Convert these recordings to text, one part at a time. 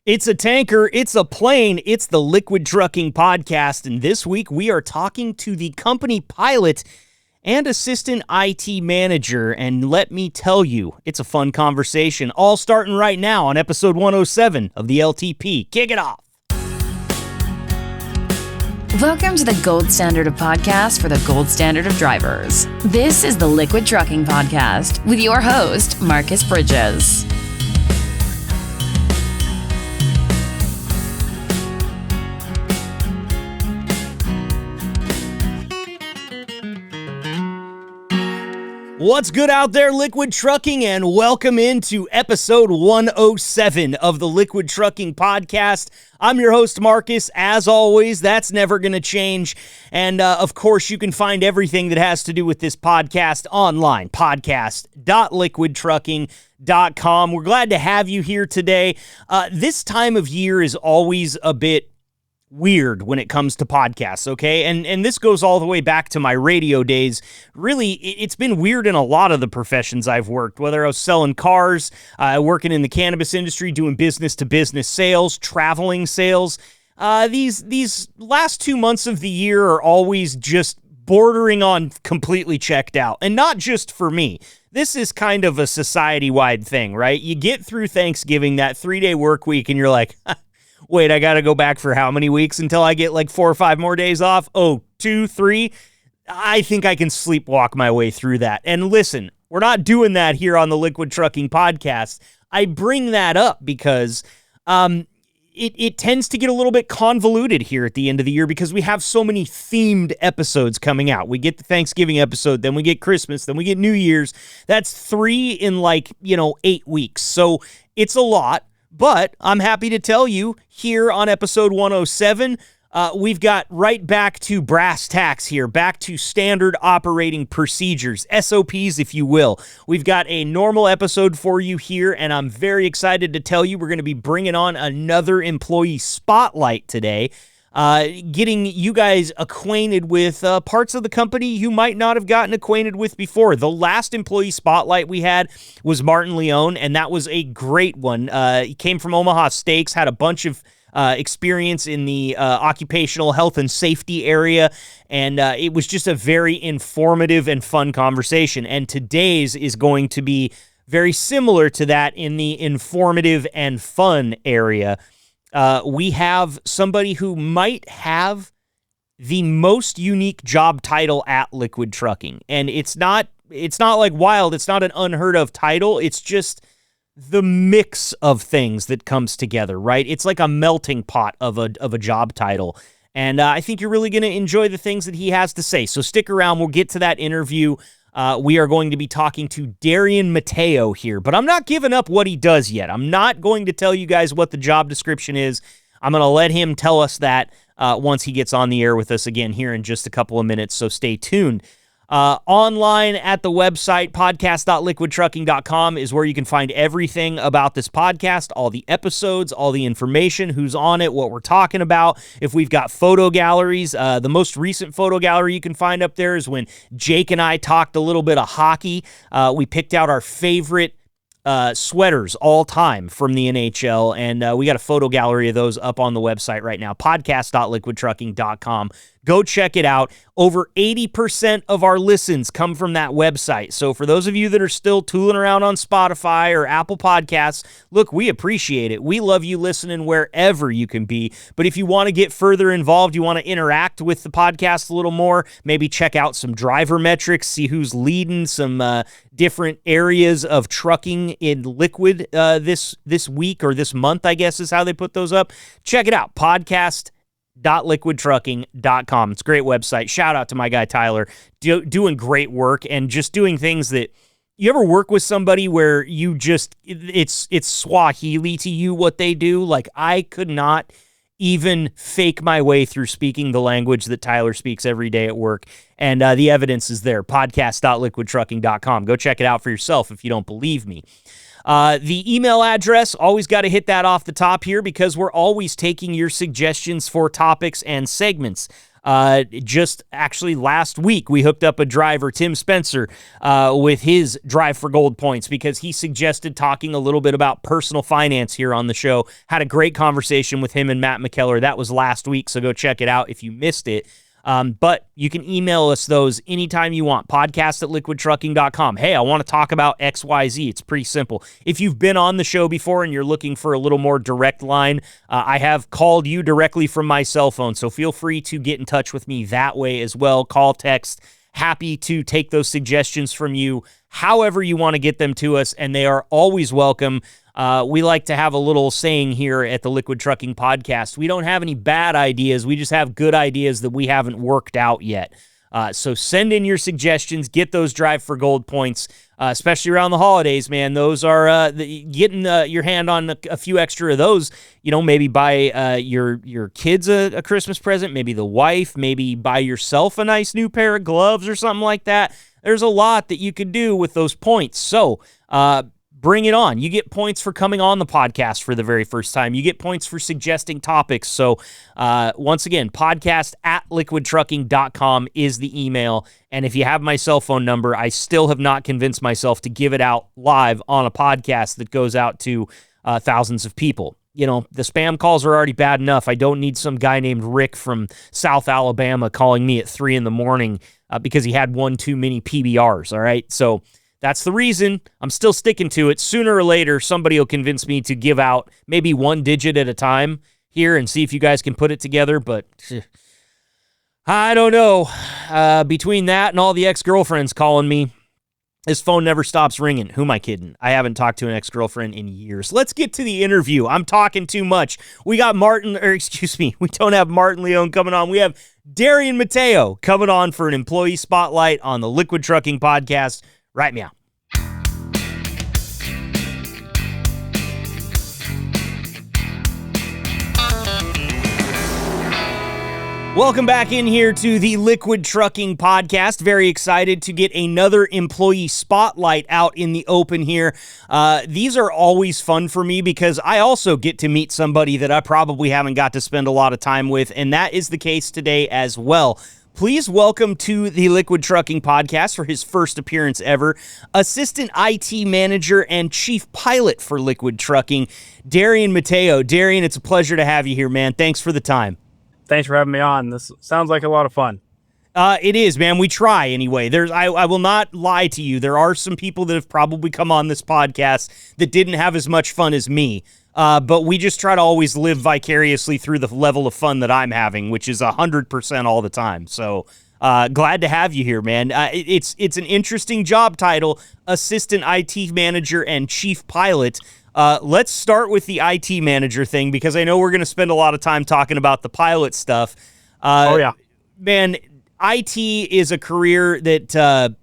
It's a tanker, it's a plane, it's the Liquid Trucking Podcast, and this week we are talking to the company pilot and assistant IT manager, and let me tell you, it's a fun conversation, all starting right now on episode 107 of the LTP. Kick it off! Welcome to the gold standard of podcasts for the gold standard of drivers. This is the Liquid Trucking Podcast with your host, Marcus Bridges. What's good out there, Liquid Trucking, and welcome into episode 107 of the Liquid Trucking Podcast. I'm your host, Marcus. As always, that's never going to change. And, of course, you can find everything that has to do with this podcast online, podcast.liquidtrucking.com. We're glad to have you here today. This time of year is always a bit weird when it comes to podcasts, okay? And this goes all the way back to my radio days. Really, it's been weird in a lot of the professions I've worked, whether I was selling cars, working in the cannabis industry, doing business-to-business sales, traveling sales. These last 2 months of the year are always just bordering on completely checked out. And not just for me. This is kind of a society-wide thing, right? You get through Thanksgiving, that 3-day work week, and you're like, wait, I got to go back for how many weeks until I get like 4 or 5 more days off? Oh, 2, 3? I think I can sleepwalk my way through that. And listen, we're not doing that here on the Liquid Trucking Podcast. I bring that up because it tends to get a little bit convoluted here at the end of the year because we have so many themed episodes coming out. We get the Thanksgiving episode, then we get Christmas, then we get New Year's. That's 3 in 8 weeks. So it's a lot. But I'm happy to tell you here on episode 107, we've got right back to brass tacks here, back to standard operating procedures, SOPs, if you will. We've got a normal episode for you here, and I'm very excited to tell you we're going to be bringing on another employee spotlight today, getting you guys acquainted with parts of the company you might not have gotten acquainted with before. The last employee spotlight we had was Martin Leone, and that was a great one. He came from Omaha Steaks, had a bunch of experience in the occupational health and safety area, and it was just a very informative and fun conversation. And today's is going to be very similar to that in the informative and fun area. We have somebody who might have the most unique job title at Liquid Trucking. And it's not like wild. It's not an unheard of title. It's just the mix of things that comes together, right? It's like a melting pot of a job title. And I think you're really going to enjoy the things that he has to say. So stick around. We'll get to that interview. We are going to be talking to Darian Mateo here, but I'm not giving up what he does yet. I'm not going to tell you guys what the job description is. I'm going to let him tell us that once he gets on the air with us again here in just a couple of minutes, so stay tuned. Online at the website, podcast.liquidtrucking.com is where you can find everything about this podcast, all the episodes, all the information, who's on it, what we're talking about. If we've got photo galleries, the most recent photo gallery you can find up there is when Jake and I talked a little bit of hockey. We picked out our favorite sweaters all time from the NHL, and we got a photo gallery of those up on the website right now, podcast.liquidtrucking.com. Go check it out. Over 80% of our listens come from that website. So for those of you that are still tooling around on Spotify or Apple Podcasts, look, we appreciate it. We love you listening wherever you can be. But if you want to get further involved, you want to interact with the podcast a little more, maybe check out some driver metrics, see who's leading some different areas of trucking in Liquid this week or this month, I guess is how they put those up. Check it out, podcast.liquidtrucking.com. It's a great website. Shout out to my guy Tyler, doing great work and just doing things that you ever work with somebody where you just it's Swahili to you what they do. Like I could not even fake my way through speaking the language that Tyler speaks every day at work. And the evidence is there, podcast.liquidtrucking.com. Go check it out for yourself if you don't believe me. The email address, always got to hit that off the top here because we're always taking your suggestions for topics and segments. Just actually last week, we hooked up a driver, Tim Spencer, with his Drive for Gold points because he suggested talking a little bit about personal finance here on the show. Had a great conversation with him and Matt McKellar. That was last week, so go check it out if you missed it. But you can email us those anytime you want. podcast@liquidtrucking.com. Hey, I want to talk about XYZ. It's pretty simple. If you've been on the show before and you're looking for a little more direct line, I have called you directly from my cell phone, so feel free to get in touch with me that way as well. Call, text. Happy to take those suggestions from you however you want to get them to us, and they are always welcome. We like to have a little saying here at the Liquid Trucking Podcast. We don't have any bad ideas. We just have good ideas that we haven't worked out yet. So send in your suggestions. Get those Drive for Gold points, especially around the holidays, man. Those are getting your hand on a few extra of those. Maybe buy your kids a Christmas present, maybe the wife, maybe buy yourself a nice new pair of gloves or something like that. There's a lot that you could do with those points. So, bring it on. You get points for coming on the podcast for the very first time. You get points for suggesting topics. So once again, podcast@liquidtrucking.com is the email. And if you have my cell phone number, I still have not convinced myself to give it out live on a podcast that goes out to thousands of people. The spam calls are already bad enough. I don't need some guy named Rick from South Alabama calling me at 3 a.m. Because he had one too many PBRs, all right? So that's the reason. I'm still sticking to it. Sooner or later, somebody will convince me to give out maybe one digit at a time here and see if you guys can put it together, but I don't know. Between that and all the ex-girlfriends calling me, his phone never stops ringing. Who am I kidding? I haven't talked to an ex-girlfriend in years. Let's get to the interview. I'm talking too much. We got we don't have Martin Leone coming on. We have Darian Mateo coming on for an employee spotlight on the Liquid Trucking Podcast. Right meow. Welcome back in here to the Liquid Trucking Podcast. Very excited to get another employee spotlight out in the open here. These are always fun for me because I also get to meet somebody that I probably haven't got to spend a lot of time with, and that is the case today as well. Please welcome to the Liquid Trucking Podcast for his first appearance ever, Assistant IT Manager and Chief Pilot for Liquid Trucking, Darian Mateo. Darian, it's a pleasure to have you here, man. Thanks for the time. Thanks for having me on. This sounds like a lot of fun. It is, man. We try anyway. I will not lie to you. There are some people that have probably come on this podcast that didn't have as much fun as me. But we just try to always live vicariously through the level of fun that I'm having, which is 100% all the time. So glad to have you here, man. It's an interesting job title, Assistant IT Manager and Chief Pilot. Let's start with the IT Manager thing because I know we're going to spend a lot of time talking about the pilot stuff. Oh, yeah. Man, IT is a career that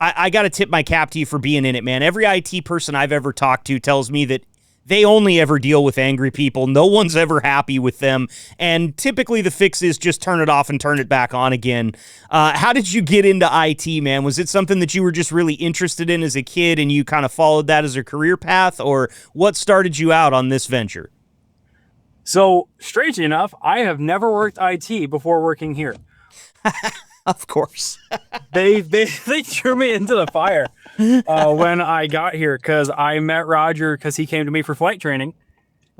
I got to tip my cap to you for being in it, man. Every IT person I've ever talked to tells me that they only ever deal with angry people. No one's ever happy with them. And typically the fix is just turn it off and turn it back on again. How did you get into IT, man? Was it something that you were just really interested in as a kid and you kind of followed that as a career path? Or what started you out on this venture? So, strangely enough, I have never worked IT before working here. Of course. They threw me into the fire when I got here because I met Roger because he came to me for flight training.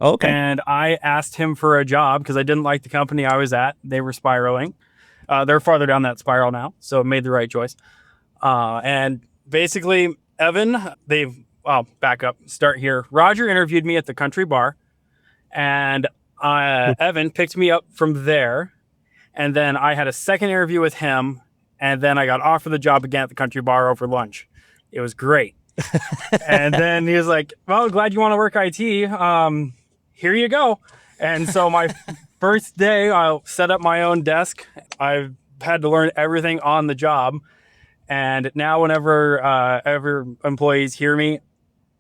Okay. And I asked him for a job because I didn't like the company I was at. They were spiraling. They're farther down that spiral now, so made the right choice. And basically, Evan, back up, start here. Roger interviewed me at the country bar, and Evan picked me up from there. And then I had a second interview with him, and then I got offered the job again at the country bar over lunch. It was great. And then he was like, well, glad you want to work IT. Here you go. And so my first day, I set up my own desk. I've had to learn everything on the job. And now whenever employees hear me,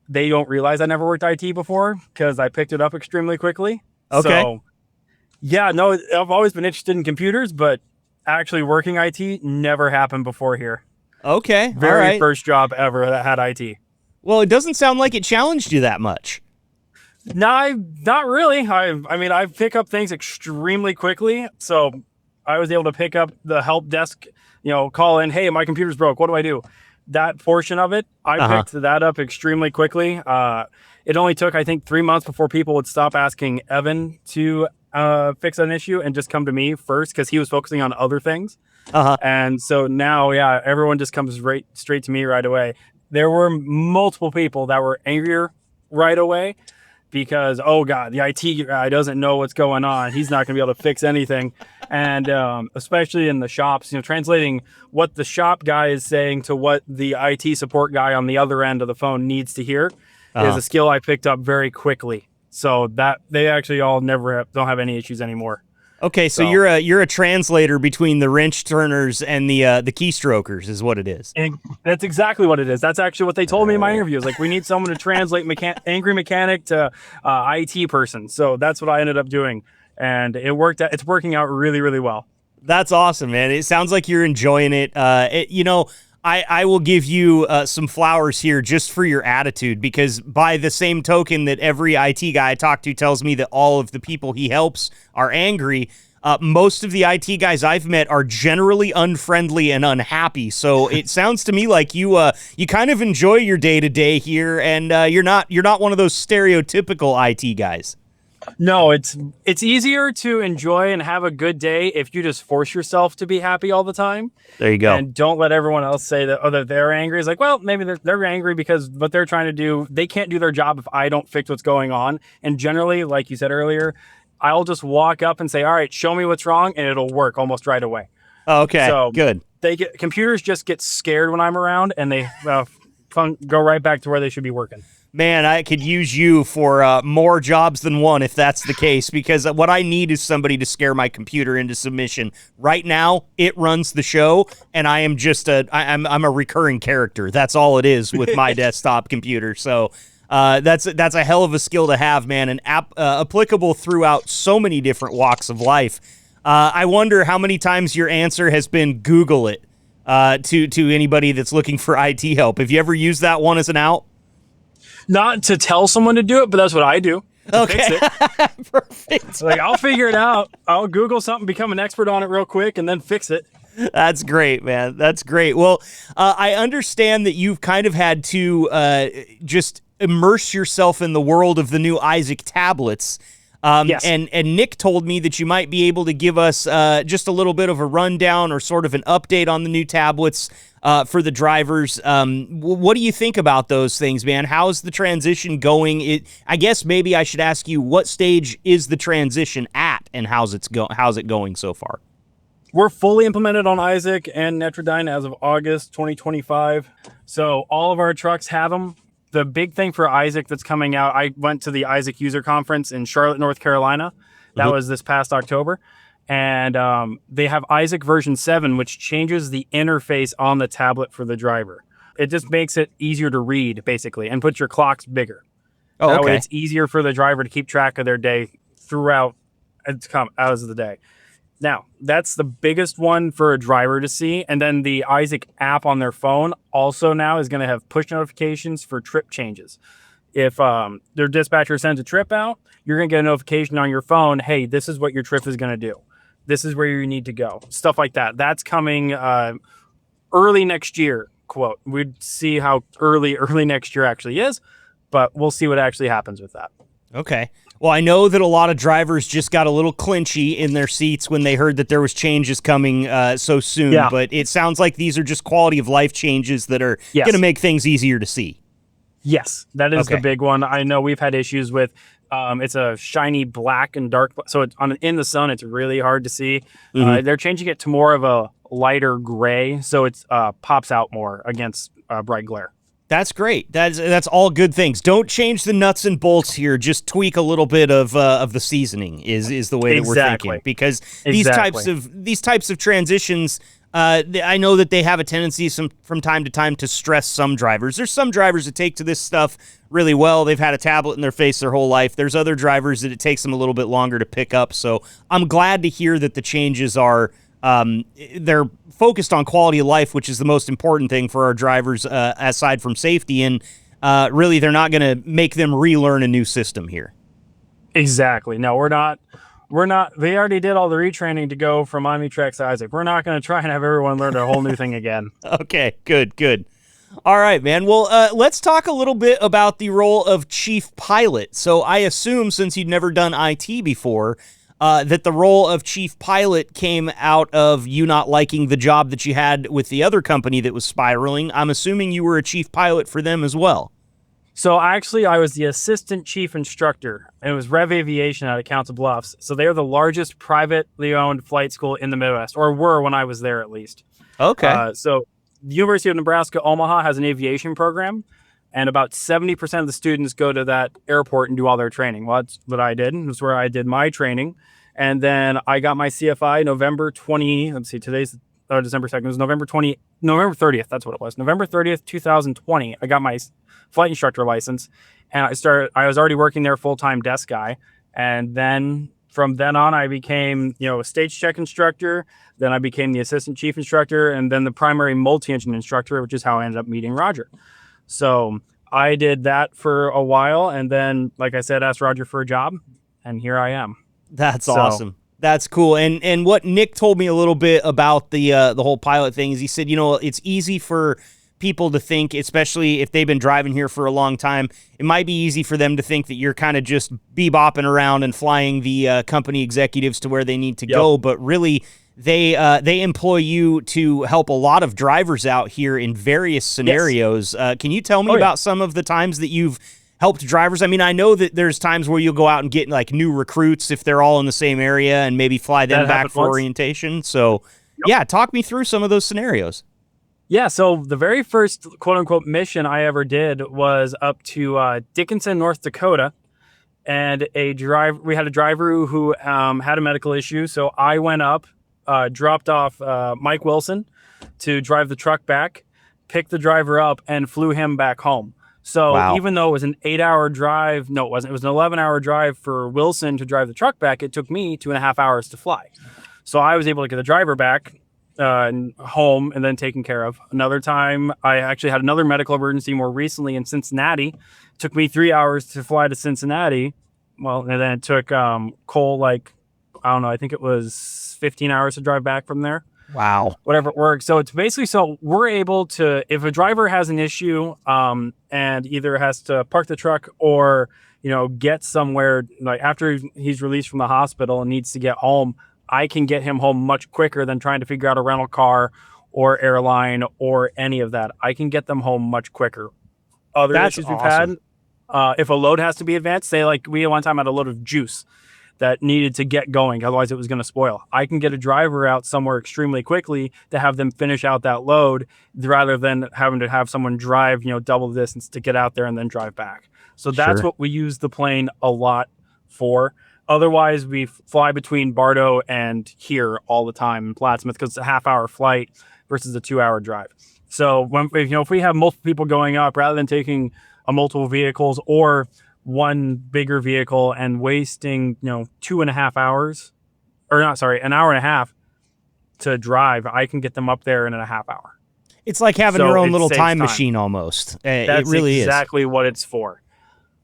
they don't realize I never worked IT before because I picked it up extremely quickly. Okay. So, yeah, no, I've always been interested in computers, but actually working IT never happened before here. Okay. Very first job ever that had IT. Well, it doesn't sound like it challenged you that much. No, not really. I mean, I pick up things extremely quickly. So I was able to pick up the help desk, call in, hey, my computer's broke. What do I do? That portion of it, I picked that up extremely quickly. It only took, I think, 3 months before people would stop asking Evan to fix an issue and just come to me first, because he was focusing on other things. And so now, everyone just comes straight to me right away. There were multiple people that were angrier right away because, oh God, the IT guy doesn't know what's going on. He's not going to be able to fix anything. And especially in the shops, translating what the shop guy is saying to what the IT support guy on the other end of the phone needs to hear is a skill I picked up very quickly. So that they actually all don't have any issues anymore. Okay, so you're a translator between the wrench turners and the keystrokers, is what it is. And that's exactly what it is. That's actually what they told me in my interview. It's like, we need someone to translate angry mechanic to IT person. So that's what I ended up doing, and it worked. It's working out really, really well. That's awesome, man. It sounds like you're enjoying it. I will give you some flowers here just for your attitude, because by the same token that every IT guy I talk to tells me that all of the people he helps are angry, most of the IT guys I've met are generally unfriendly and unhappy. So it sounds to me like you kind of enjoy your day-to-day here, and you're not one of those stereotypical IT guys. No, it's easier to enjoy and have a good day if you just force yourself to be happy all the time. There you go. And don't let everyone else say that they're angry. It's like, well, maybe they're angry because what they're trying to do, they can't do their job if I don't fix what's going on. And generally, like you said earlier, I'll just walk up and say, all right, show me what's wrong, and it'll work almost right away. Okay, so good. Computers just get scared when I'm around, and they go right back to where they should be working. Man, I could use you for more jobs than one if that's the case, because what I need is somebody to scare my computer into submission. Right now, it runs the show, and I am just I'm a recurring character. That's all it is with my desktop computer. So that's a hell of a skill to have, man, and applicable throughout so many different walks of life. I wonder how many times your answer has been Google it to anybody that's looking for IT help. Have you ever used that one as an out? Not to tell someone to do it, but that's what I do. Okay. Fix it. Perfect. Like, I'll figure it out. I'll Google something, become an expert on it real quick, and then fix it. That's great, man. That's great. Well, I understand that you've kind of had to just immerse yourself in the world of the new Isaac tablets. Yes. And Nick told me that you might be able to give us just a little bit of a rundown or sort of an update on the new tablets for the drivers. What do you think about those things, man? How's the transition going? I guess maybe I should ask you, what stage is the transition at, and how's it going so far? We're fully implemented on Isaac and Netrodyne as of August 2025. So all of our trucks have them. The big thing for Isaac that's coming out, I went to the Isaac user conference in Charlotte, North Carolina. That was this past October. And they have Isaac version 7, which changes the interface on the tablet for the driver. It just makes it easier to read, basically, and puts your clocks bigger. Oh, that okay. way it's easier for the driver to keep track of their day throughout hours of the day. Now, that's the biggest one for a driver to see. And then the Isaac app on their phone also now is going to have push notifications for trip changes. If their dispatcher sends a trip out, you're going to get a notification on your phone, hey, this is what your trip is going to do. This is where you need to go. Stuff like that. That's coming early next year, quote. We'd see how early next year actually is, but we'll see what actually happens with that. Okay. Well, I know that a lot of drivers just got a little clinchy in their seats when they heard that there was changes coming so soon, but it sounds like these are just quality of life changes that are going to make things easier to see. Yes, that is the big one. I know we've had issues with it's a shiny black and dark, so it's in the sun, it's really hard to see. They're changing it to more of a lighter gray, so it pops out more against bright glare. That's great. That's all good things. Don't change the nuts and bolts here. Just tweak a little bit of the seasoning is the way that we're thinking. Because these types of transitions, I know that they have a tendency from time to time to stress some drivers. There's some drivers that take to this stuff really well. They've had a tablet in their face their whole life. There's other drivers that it takes them a little bit longer to pick up. So I'm glad to hear that the changes are they're focused on quality of life, which is the most important thing for our drivers aside from safety. And really, they're not going to make them relearn a new system here. Exactly. No, we're not They already did all the retraining to go from Omnitrax to Isaac. We're not going to try and have everyone learn a whole new thing again. Okay, good. All right, man. Well, let's talk a little bit about the role of chief pilot. So I assume, since you'd never done IT before, that the role of chief pilot came out of you not liking the job that you had with the other company that was spiraling. I'm assuming you were a chief pilot for them as well. So actually, I was the assistant chief instructor, and it was Rev Aviation out of Council Bluffs. So they are the largest privately owned flight school in the Midwest, or were when I was there at least. Okay. So the University of Nebraska Omaha has an aviation program, and about 70% of the students go to that airport and do all their training. Well, that's what I did. That's where I did my training. And then I got my CFI November 20. Let's see, today's December 2nd. It was November 30th. That's what it was. November 30th, 2020. I got my flight instructor license, and I was already working there full-time desk guy. And then from then on, I became, a stage check instructor. Then I became the assistant chief instructor, and then the primary multi-engine instructor, which is how I ended up meeting Roger. So I did that for a while, and then, like I said, asked Roger for a job, and here I am. That's awesome. That's cool. And what Nick told me a little bit about the whole pilot thing is he said, it's easy for people to think, especially if they've been driving here for a long time, it might be easy for them to think that you're kind of just bebopping around and flying the company executives to where they need to go. But really, they employ you to help a lot of drivers out here in various scenarios. Yes. Can you tell me about some of the times that you've helped drivers? I mean, I know that there's times where you'll go out and get like new recruits if they're all in the same area and maybe fly them back for orientation. So talk me through some of those scenarios. Yeah, so the very first quote-unquote mission I ever did was up to Dickinson, North Dakota, and we had a driver who had a medical issue, so I went up, dropped off Mike Wilson to drive the truck back, picked the driver up, and flew him back home. So even though it was an 8-hour drive, no, it wasn't. It was an 11-hour drive for Wilson to drive the truck back. It took me 2.5 hours to fly. So I was able to get the driver back home and then taken care of. Another time, I actually had another medical emergency more recently in Cincinnati. It took me 3 hours to fly to Cincinnati. Well, and then it took Cole, I think it was 15 hours to drive back from there. Wow. Whatever it works. So it's basically, we're able to, if a driver has an issue and either has to park the truck or, get somewhere, like after he's released from the hospital and needs to get home, I can get him home much quicker than trying to figure out a rental car or airline or any of that. I can get them home much quicker. Other issues we've had, if a load has to be advanced, say we one time had a load of juice that needed to get going, otherwise it was going to spoil. I can get a driver out somewhere extremely quickly to have them finish out that load rather than having to have someone drive, double the distance to get out there and then drive back. So that's what we use the plane a lot for. Otherwise, we fly between Bardo and here all the time in Plattsmouth because it's a half-hour flight versus a 2-hour drive. So if we have multiple people going up, rather than taking multiple vehicles or one bigger vehicle and wasting 2.5 hours, an hour and a half to drive, I can get them up there in a half hour. It's like having your own little time machine almost. It really is. That's exactly what it's for.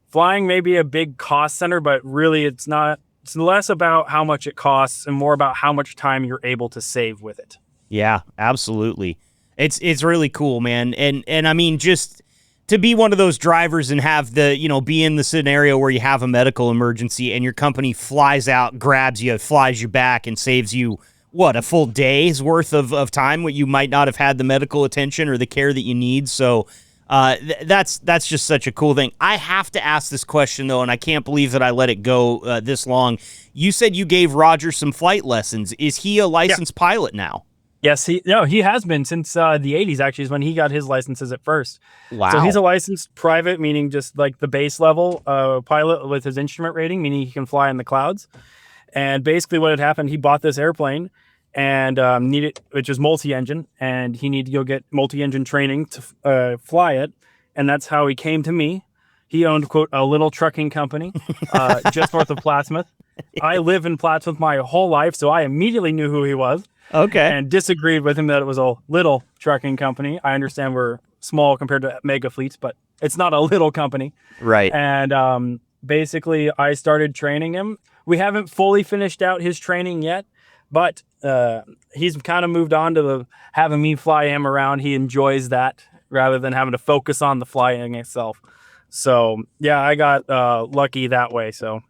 Flying may be a big cost center, but really it's not. It's less about how much it costs and more about how much time you're able to save with it. Yeah, absolutely. It's really cool, man. And I mean, just to be one of those drivers and have be in the scenario where you have a medical emergency and your company flies out, grabs you, flies you back, and saves you, a full day's worth of time when you might not have had the medical attention or the care that you need. So that's just such a cool thing. I have to ask this question, though, and I can't believe that I let it go this long. You said you gave Roger some flight lessons. Is he a licensed pilot now? Yes, he has been since the 80s, actually, is when he got his licenses at first. Wow. So he's a licensed private, meaning just like the base level pilot with his instrument rating, meaning he can fly in the clouds. And basically what had happened, he bought this airplane and which was multi-engine, and he needed to go get multi-engine training to fly it. And that's how he came to me. He owned, quote, a little trucking company just north of Plattsmouth. I live in Plattsmouth my whole life, so I immediately knew who he was. Okay. And disagreed with him that it was a little trucking company. I understand we're small compared to mega fleets, but it's not a little company. Right. And basically, I started training him. We haven't fully finished out his training yet, but he's kind of moved on to having me fly him around. He enjoys that rather than having to focus on the flying itself. So yeah, I got lucky that way. So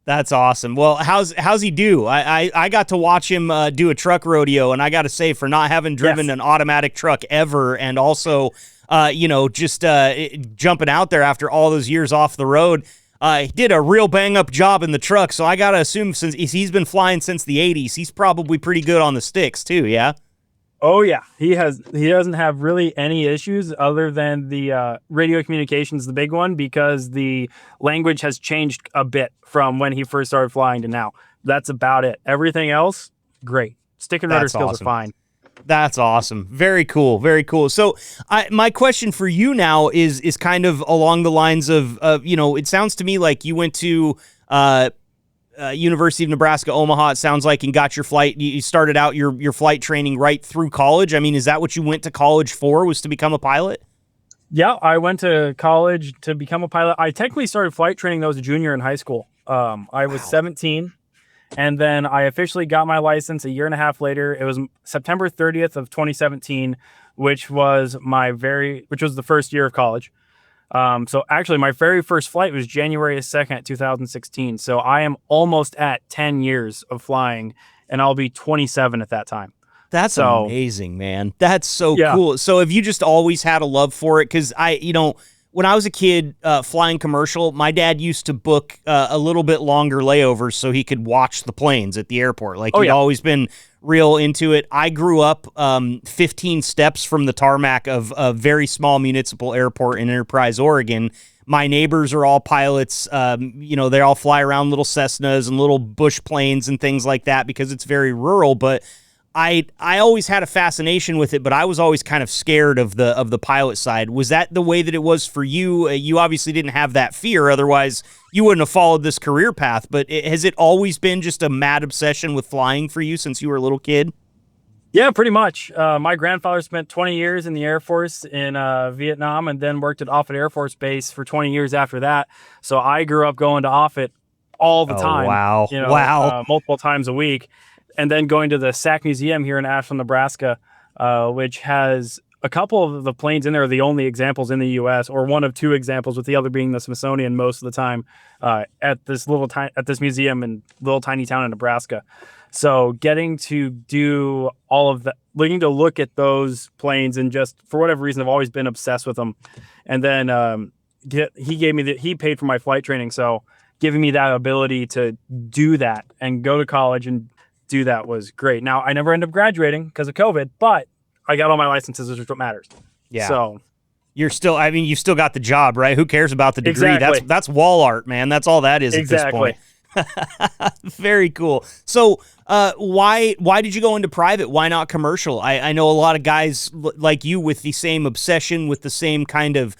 That's awesome. Well, how's he do? I got to watch him do a truck rodeo, and I got to say, for not having driven an automatic truck ever, and also just jumping out there after all those years off the road, he did a real bang-up job in the truck. So I got to assume, since he's been flying since the 80s, he's probably pretty good on the sticks too, yeah? Oh yeah, he doesn't have really any issues other than the radio communications, the big one, because the language has changed a bit from when he first started flying to now. That's about it. Everything else, great. Stick and rudder skills are fine. That's awesome. Very cool. Very cool. So my question for you now is kind of along the lines of, it sounds to me like you went to University of Nebraska, Omaha, it sounds like, and got your flight. You started out your flight training right through college. I mean, is that what you went to college for, was to become a pilot? Yeah, I went to college to become a pilot. I technically started flight training when I was a junior in high school. I was 17, and then I officially got my license a year and a half later. It was September 30th of 2017, which was the first year of college. So actually my very first flight was January 2nd, 2016. So I am almost at 10 years of flying, and I'll be 27 at that time. That's amazing, man. That's so cool. So have you just always had a love for it? Because when I was a kid flying commercial, my dad used to book a little bit longer layovers so he could watch the planes at the airport. Like, he'd always been real into it. I grew up 15 steps from the tarmac of a very small municipal airport in Enterprise, Oregon. My neighbors are all pilots. They all fly around little Cessnas and little bush planes and things like that because it's very rural. But I always had a fascination with it, but I was always kind of scared of the pilot side. Was that the way that it was for you? You obviously didn't have that fear, otherwise you wouldn't have followed this career path. But has it always been just a mad obsession with flying for you since you were a little kid? Yeah, pretty much. My grandfather spent 20 years in the Air Force in Vietnam, and then worked at Offutt Air Force Base for 20 years after that. So I grew up going to Offutt all the time. Wow. Multiple times a week. And then going to the SAC Museum here in Ashland, Nebraska, which has a couple of the planes in there are the only examples in the U.S., or one of two examples, with the other being the Smithsonian most of the time, at this museum in little tiny town in Nebraska. So getting to do all of that, getting to look at those planes, and just for whatever reason, I've always been obsessed with them. And then he paid for my flight training, so giving me that ability to do that and go to college and do that was great. Now, I never ended up graduating because of COVID, but I got all my licenses, which is what matters. Yeah. So you've still got the job, right? Who cares about the degree? Exactly. That's wall art, man. That's all that is at this point. Very cool. So why did you go into private? Why not commercial? I know a lot of guys like you with the same obsession, with the same kind of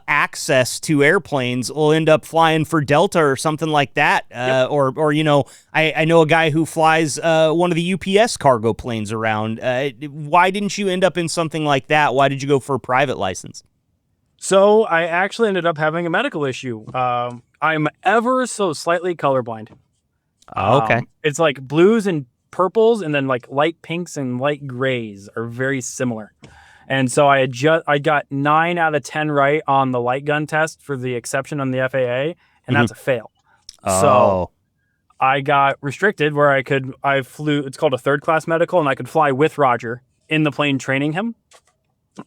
access to airplanes, will end up flying for Delta or something like that. Yep. Or I know a guy who flies one of the UPS cargo planes around. Why didn't you end up in something like that? Why did you go for a private license? So I actually ended up having a medical issue. I'm ever so slightly colorblind. Okay. It's like blues and purples, and then like light pinks and light grays are very similar. And so I got 9 out of 10 right on the light gun test for the exception on the FAA, and that's a fail. Oh. So I got restricted where I flew, it's called a third class medical, and I could fly with Roger in the plane training him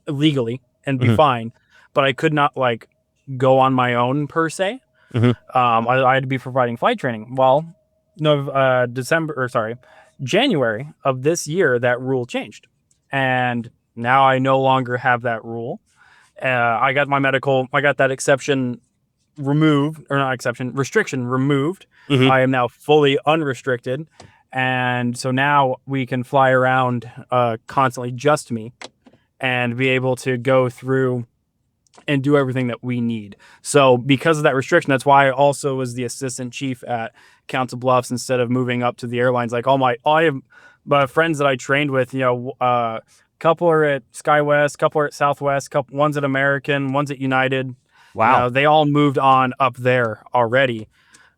legally and be fine, but I could not like go on my own per se. I had to be providing flight training. Well, January of this year, that rule changed. And now I no longer have that rule. I got that restriction removed. I am now fully unrestricted. And so now we can fly around constantly, just me, and be able to go through and do everything that we need. So because of that restriction, that's why I also was the assistant chief at Council Bluffs instead of moving up to the airlines. Like I have my friends that I trained with, couple are at SkyWest, couple are at Southwest, one's at American, one's at United. Wow. They all moved on up there already.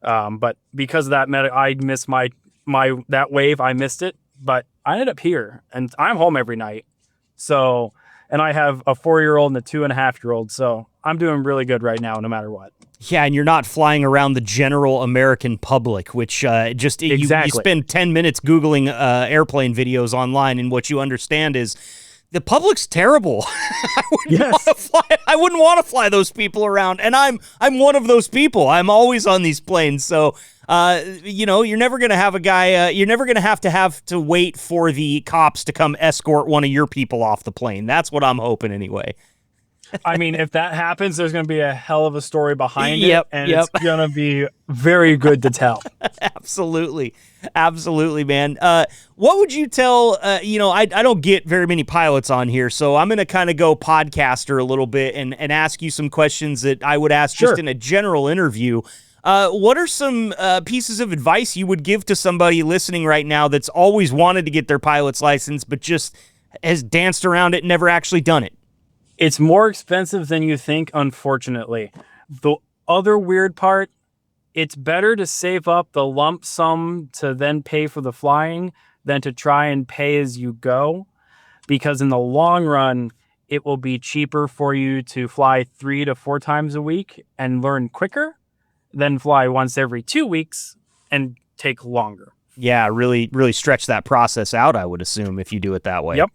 But because of that, I missed my that wave. I missed it, but I ended up here, and I'm home every night. So, and I have a 4-year-old and a 2.5-year-old. So I'm doing really good right now, no matter what. Yeah, and you're not flying around the general American public, which you spend 10 minutes Googling airplane videos online, and what you understand is the public's terrible. I wouldn't want to fly those people around, and I'm one of those people. I'm always on these planes, so you're never gonna have a guy. You're never gonna have to wait for the cops to come escort one of your people off the plane. That's what I'm hoping, anyway. I mean, if that happens, there's going to be a hell of a story behind it, and it's going to be very good to tell. Absolutely, man. What would you tell? I don't get very many pilots on here, so I'm going to kind of go podcaster a little bit and ask you some questions that I would ask just in a general interview. What are some pieces of advice you would give to somebody listening right now that's always wanted to get their pilot's license, but just has danced around it and never actually done it? It's more expensive than you think, unfortunately. The other weird part, it's better to save up the lump sum to then pay for the flying than to try and pay as you go, because in the long run, it will be cheaper for you to fly 3 to 4 times a week and learn quicker than fly once every 2 weeks and take longer. Yeah, really, really stretch that process out, I would assume, if you do it that way. Yep.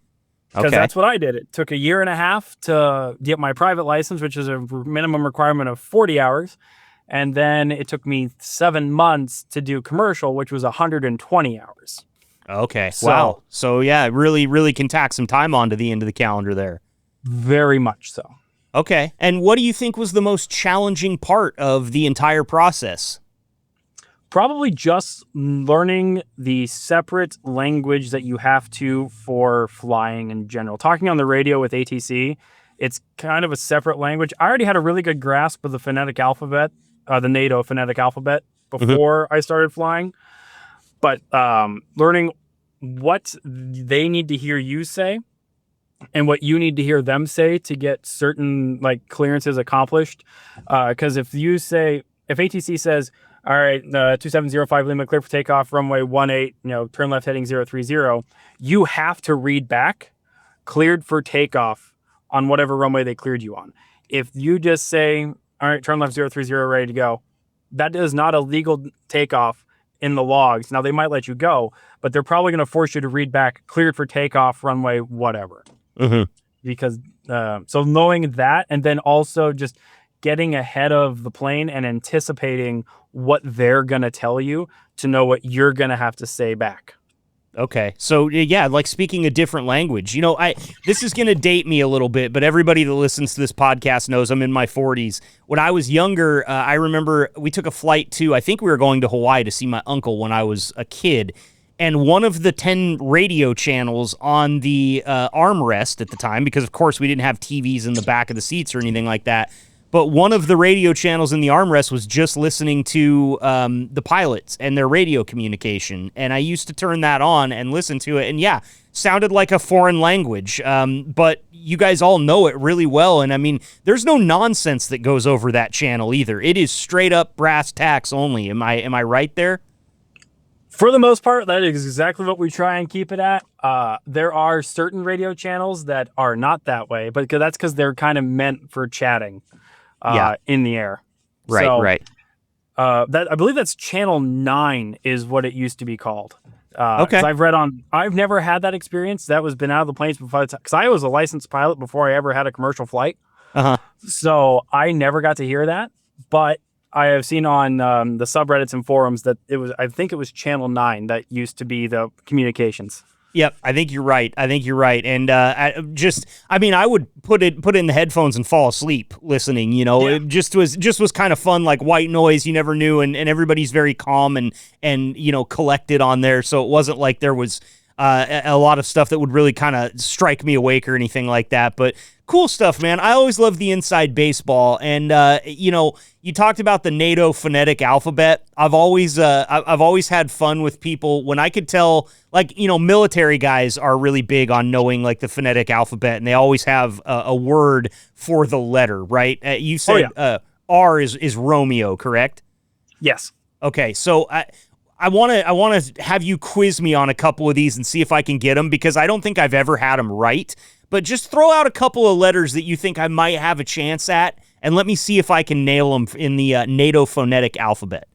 Because that's what I did. It took 1.5 years to get my private license, which is a minimum requirement of 40 hours. And then it took me 7 months to do commercial, which was 120 hours. Okay. Wow. So yeah, really, really can tack some time onto the end of the calendar there. Very much so. Okay. And what do you think was the most challenging part of the entire process? Probably just learning the separate language that you have to for flying in general. Talking on the radio with ATC, it's kind of a separate language. I already had a really good grasp of the phonetic alphabet, the NATO phonetic alphabet, before I started flying. But learning what they need to hear you say and what you need to hear them say to get certain clearances accomplished. Because if ATC says, all right, 2705 Lima, clear for takeoff, runway 18, turn left heading 030. You have to read back, cleared for takeoff on whatever runway they cleared you on. If you just say, all right, turn left 030, ready to go, that is not a legal takeoff in the logs. Now, they might let you go, but they're probably going to force you to read back, cleared for takeoff, runway, whatever. Mm-hmm. Because, so knowing that, and then also just getting ahead of the plane and anticipating what they're going to tell you to know what you're going to have to say back. Okay. So yeah, speaking a different language, this is going to date me a little bit, but everybody that listens to this podcast knows I'm in my 40s. When I was younger, I remember we took a flight I think we were going to Hawaii to see my uncle when I was a kid. And one of the 10 radio channels on the armrest at the time, because of course we didn't have TVs in the back of the seats or anything like that, but one of the radio channels in the armrest was just listening to the pilots and their radio communication. And I used to turn that on and listen to it. And yeah, sounded like a foreign language. But you guys all know it really well. And I mean, there's no nonsense that goes over that channel either. It is straight up brass tacks only. Am I right there? For the most part, that is exactly what we try and keep it at. There are certain radio channels that are not that way, but that's because they're kind of meant for chatting. In the air. Right, so, right. I believe that's Channel 9 is what it used to be called. Okay. I've never had that experience. That was been out of the planes before, because I was a licensed pilot before I ever had a commercial flight. Uh-huh. So I never got to hear that, but I have seen on the subreddits and forums that I think it was Channel 9 that used to be the communications. Yep, I think you're right. And I would put in the headphones and fall asleep listening. It just was kind of fun, like white noise. You never knew, and everybody's very calm and collected on there. So it wasn't like there was a lot of stuff that would really kind of strike me awake or anything like that. But cool stuff, man. I always love the inside baseball, and you talked about the NATO phonetic alphabet. I've always had fun with people when I could tell, military guys are really big on knowing the phonetic alphabet, and they always have a word for the letter, right? You said R is Romeo, correct? Yes. Okay, so I want to have you quiz me on a couple of these and see if I can get them, because I don't think I've ever had them right. But just throw out a couple of letters that you think I might have a chance at, and let me see if I can nail them in the NATO phonetic alphabet.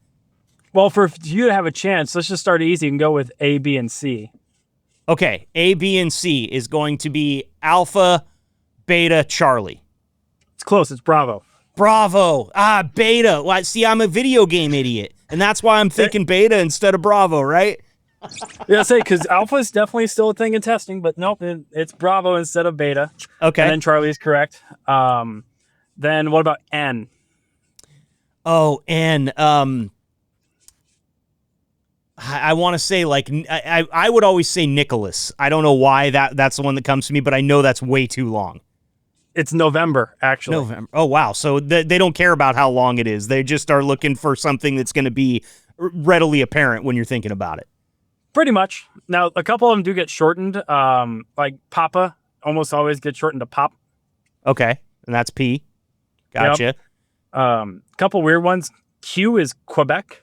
Well, for you to have a chance, let's just start easy and go with A, B, and C. Okay, A, B, and C is going to be Alpha, Beta, Charlie. It's close. It's Bravo. Bravo. Beta. Well, see, I'm a video game idiot, and that's why I'm thinking Beta instead of Bravo, right? Yeah, say, because Alpha is definitely still a thing in testing, but nope, it's Bravo instead of Beta. Okay. And then Charlie is correct. Then what about N? Oh, N. I want to say, like, I would always say Nicholas. I don't know why that's the one that comes to me, but I know that's way too long. It's November, actually. November. Oh, wow. So they don't care about how long it is. They just are looking for something that's going to be readily apparent when you're thinking about it. Pretty much. Now, a couple of them do get shortened. Like Papa almost always gets shortened to Pop. Okay. And that's P. Gotcha. Yep. Couple weird ones. Q is Quebec.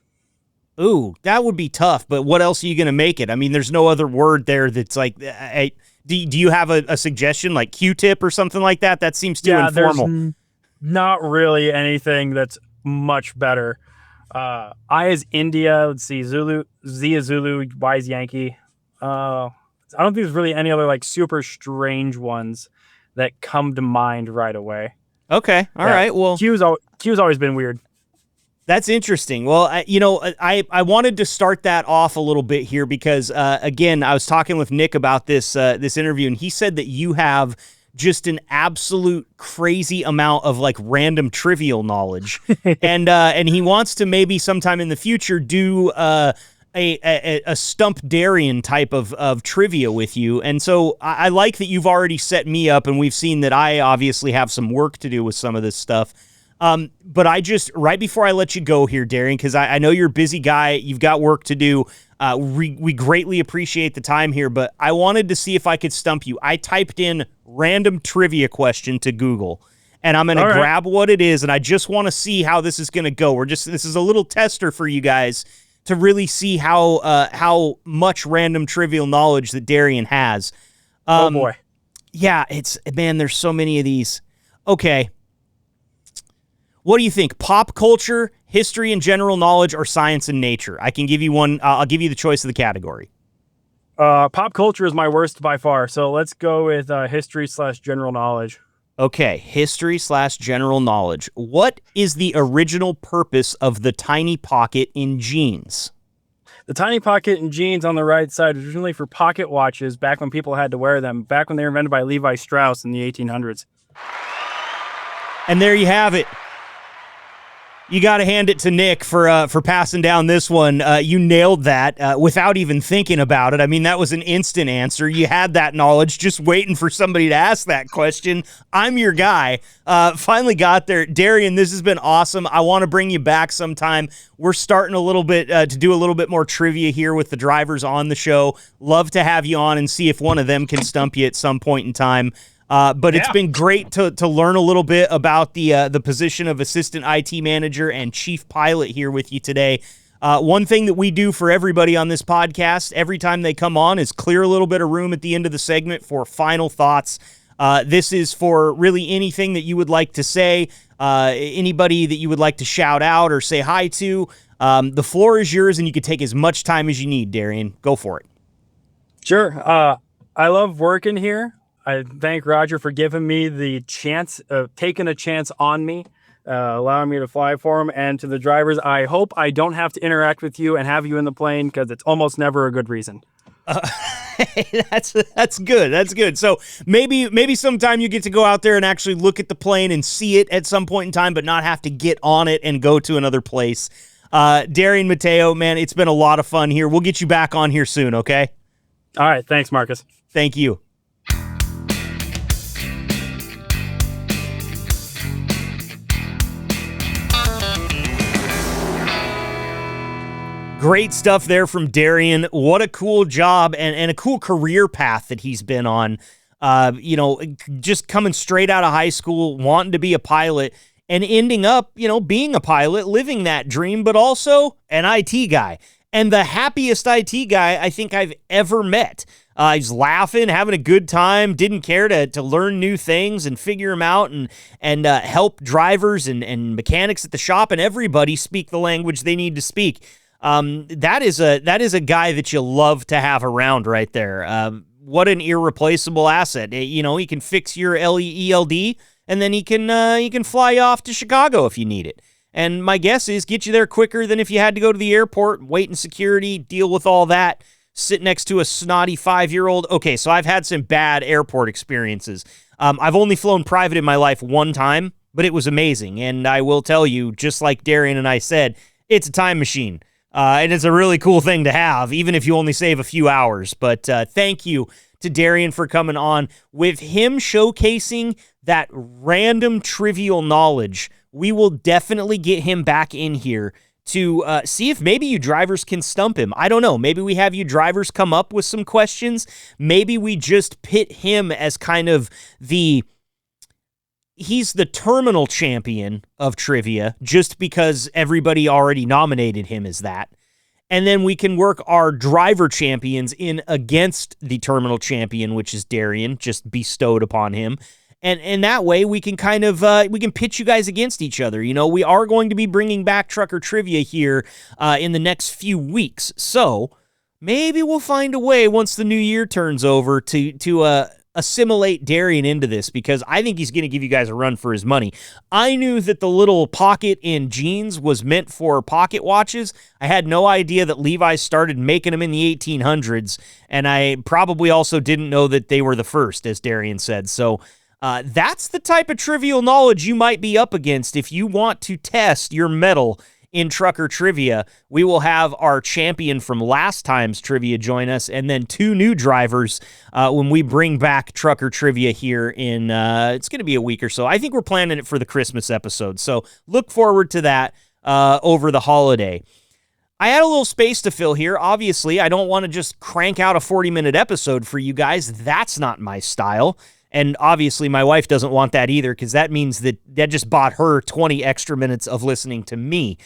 Ooh, that would be tough, but what else are you going to make it? I mean, there's no other word there that's like... Do you have a suggestion, like Q-tip or something like that? That seems too informal. There's not really anything that's much better. I is India. Let's see. Zulu. Z is Zulu. Y is Yankee. I don't think there's really any other like super strange ones that come to mind right away. Okay. All right. Well, Q's always been weird. That's interesting. Well, I wanted to start that off a little bit here because, again, I was talking with Nick about this interview, and he said that you have just an absolute crazy amount of like random trivial knowledge, and he wants to maybe sometime in the future do a Stump Darian type of trivia with you. And so I like that you've already set me up, and we've seen that I obviously have some work to do with some of this stuff. But I just, right before I let you go here, Darian, because I know you're a busy guy, you've got work to do. We greatly appreciate the time here, but I wanted to see if I could stump you. I typed in random trivia question to Google, and I'm going to grab what it is, and I just want to see how this is going to go. This is a little tester for you guys to really see how much random trivial knowledge that Darian has. Oh boy. Yeah, there's so many of these. Okay. What do you think? Pop culture, history and general knowledge, or science and nature? I can give you one. I'll give you the choice of the category. Pop culture is my worst by far. So let's go with history/general knowledge. Okay, history/general knowledge. What is the original purpose of the tiny pocket in jeans? The tiny pocket in jeans on the right side was originally for pocket watches back when people had to wear them, back when they were invented by Levi Strauss in the 1800s. And there you have it. You got to hand it to Nick for passing down this one. You nailed that without even thinking about it. I mean, that was an instant answer. You had that knowledge, just waiting for somebody to ask that question. I'm your guy. Finally got there. Darian, this has been awesome. I want to bring you back sometime. We're starting a little bit to do a little bit more trivia here with the drivers on the show. Love to have you on and see if one of them can stump you at some point in time. But it's been great to learn a little bit about the position of assistant IT manager and chief pilot here with you today. One thing that we do for everybody on this podcast every time they come on is clear a little bit of room at the end of the segment for final thoughts. This is for really anything that you would like to say, anybody that you would like to shout out or say hi to. The floor is yours, and you can take as much time as you need, Darian. Go for it. Sure. I love working here. I thank Roger for giving me the chance of taking a chance on me, allowing me to fly for him. And to the drivers, I hope I don't have to interact with you and have you in the plane, because it's almost never a good reason. That's good. That's good. So maybe sometime you get to go out there and actually look at the plane and see it at some point in time, but not have to get on it and go to another place. Darian Mateo, man, it's been a lot of fun here. We'll get you back on here soon, okay? All right. Thanks, Marcus. Thank you. Great stuff there from Darian. What a cool job and a cool career path that he's been on. Just coming straight out of high school, wanting to be a pilot. and ending up, being a pilot, living that dream, but also an IT guy. And the happiest IT guy I think I've ever met. He's laughing, having a good time, didn't care to learn new things and figure them out and help drivers and mechanics at the shop and everybody speak the language they need to speak. That is a guy that you love to have around right there. What an irreplaceable asset. He can fix your ELD, and then he can fly you off to Chicago if you need it. And my guess is get you there quicker than if you had to go to the airport, wait in security, deal with all that, sit next to a snotty 5-year-old. Okay, so I've had some bad airport experiences. I've only flown private in my life one time, but it was amazing. And I will tell you, just like Darian and I said, it's a time machine. And it's a really cool thing to have, even if you only save a few hours. But thank you to Darian for coming on. With him showcasing that random trivial knowledge, we will definitely get him back in here to see if maybe you drivers can stump him. I don't know. Maybe we have you drivers come up with some questions. Maybe we just pit him as kind of he's the terminal champion of trivia just because everybody already nominated him as that. And then we can work our driver champions in against the terminal champion, which is Darian, just bestowed upon him. And that way we can kind of, we can pitch you guys against each other. We are going to be bringing back trucker trivia here in the next few weeks. So maybe we'll find a way once the new year turns over to assimilate Darian into this, because I think he's going to give you guys a run for his money. I knew that the little pocket in jeans was meant for pocket watches. I had no idea that Levi's started making them in the 1800s, and I probably also didn't know that they were the first, as Darian said. So that's the type of trivial knowledge you might be up against if you want to test your mettle in trucker trivia. We will have our champion from last time's trivia join us, and then 2 new drivers when we bring back trucker trivia here in, it's going to be a week or so. I think we're planning it for the Christmas episode, so look forward to that over the holiday. I had a little space to fill here. Obviously, I don't want to just crank out a 40-minute episode for you guys. That's not my style. And obviously, my wife doesn't want that either, because that means that just bought her 20 extra minutes of listening to me,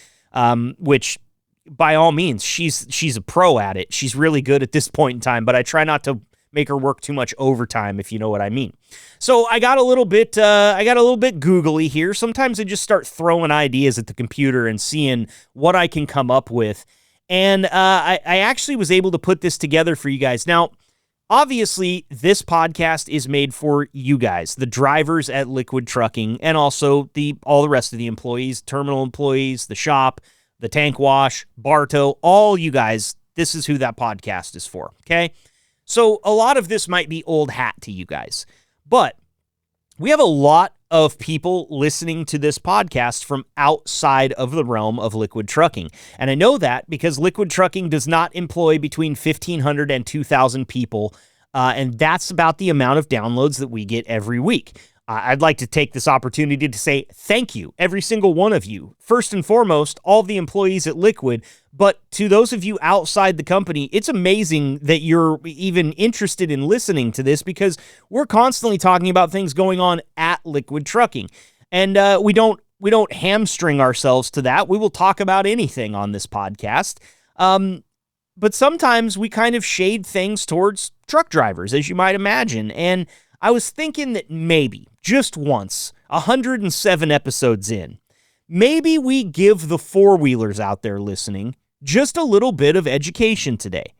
which, by all means, she's a pro at it. She's really good at this point in time, but I try not to make her work too much overtime, if you know what I mean. So I got a little bit googly here. Sometimes I just start throwing ideas at the computer and seeing what I can come up with. And I actually was able to put this together for you guys. Now, obviously, this podcast is made for you guys, the drivers at Liquid Trucking, and also all the rest of the employees, terminal employees, the shop, the tank wash, Bartow, all you guys. This is who that podcast is for, okay? So a lot of this might be old hat to you guys, but we have a lot of people listening to this podcast from outside of the realm of Liquid Trucking. And I know that because Liquid Trucking does not employ between 1,500 and 2,000 people, and that's about the amount of downloads that we get every week. I'd like to take this opportunity to say thank you, every single one of you. First and foremost, all the employees at Liquid, but to those of you outside the company, it's amazing that you're even interested in listening to this, because we're constantly talking about things going on at Liquid Trucking. And we don't hamstring ourselves to that. We will talk about anything on this podcast. But sometimes we kind of shade things towards truck drivers, as you might imagine. And I was thinking that maybe, just once, 107 episodes in, maybe we give the four-wheelers out there listening just a little bit of education today.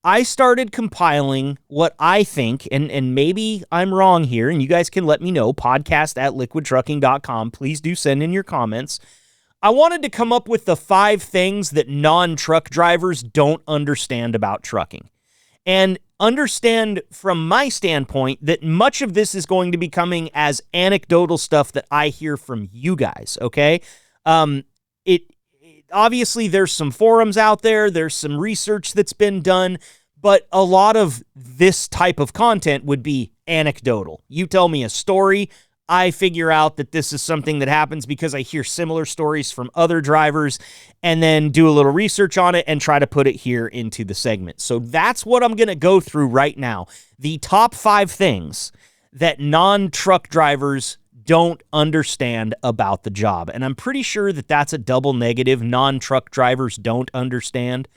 I started compiling what I think, and maybe I'm wrong here, and you guys can let me know, podcast@liquidtrucking.com. Please do send in your comments. I wanted to come up with the 5 things that non-truck drivers don't understand about trucking. And understand from my standpoint that much of this is going to be coming as anecdotal stuff that I hear from you guys, okay? Obviously, there's some forums out there, there's some research that's been done, but a lot of this type of content would be anecdotal. You tell me a story, I figure out that this is something that happens because I hear similar stories from other drivers, and then do a little research on it and try to put it here into the segment. So that's what I'm going to go through right now. The top 5 things that non-truck drivers don't understand about the job. And I'm pretty sure that that's a double negative. Non-truck drivers don't understand.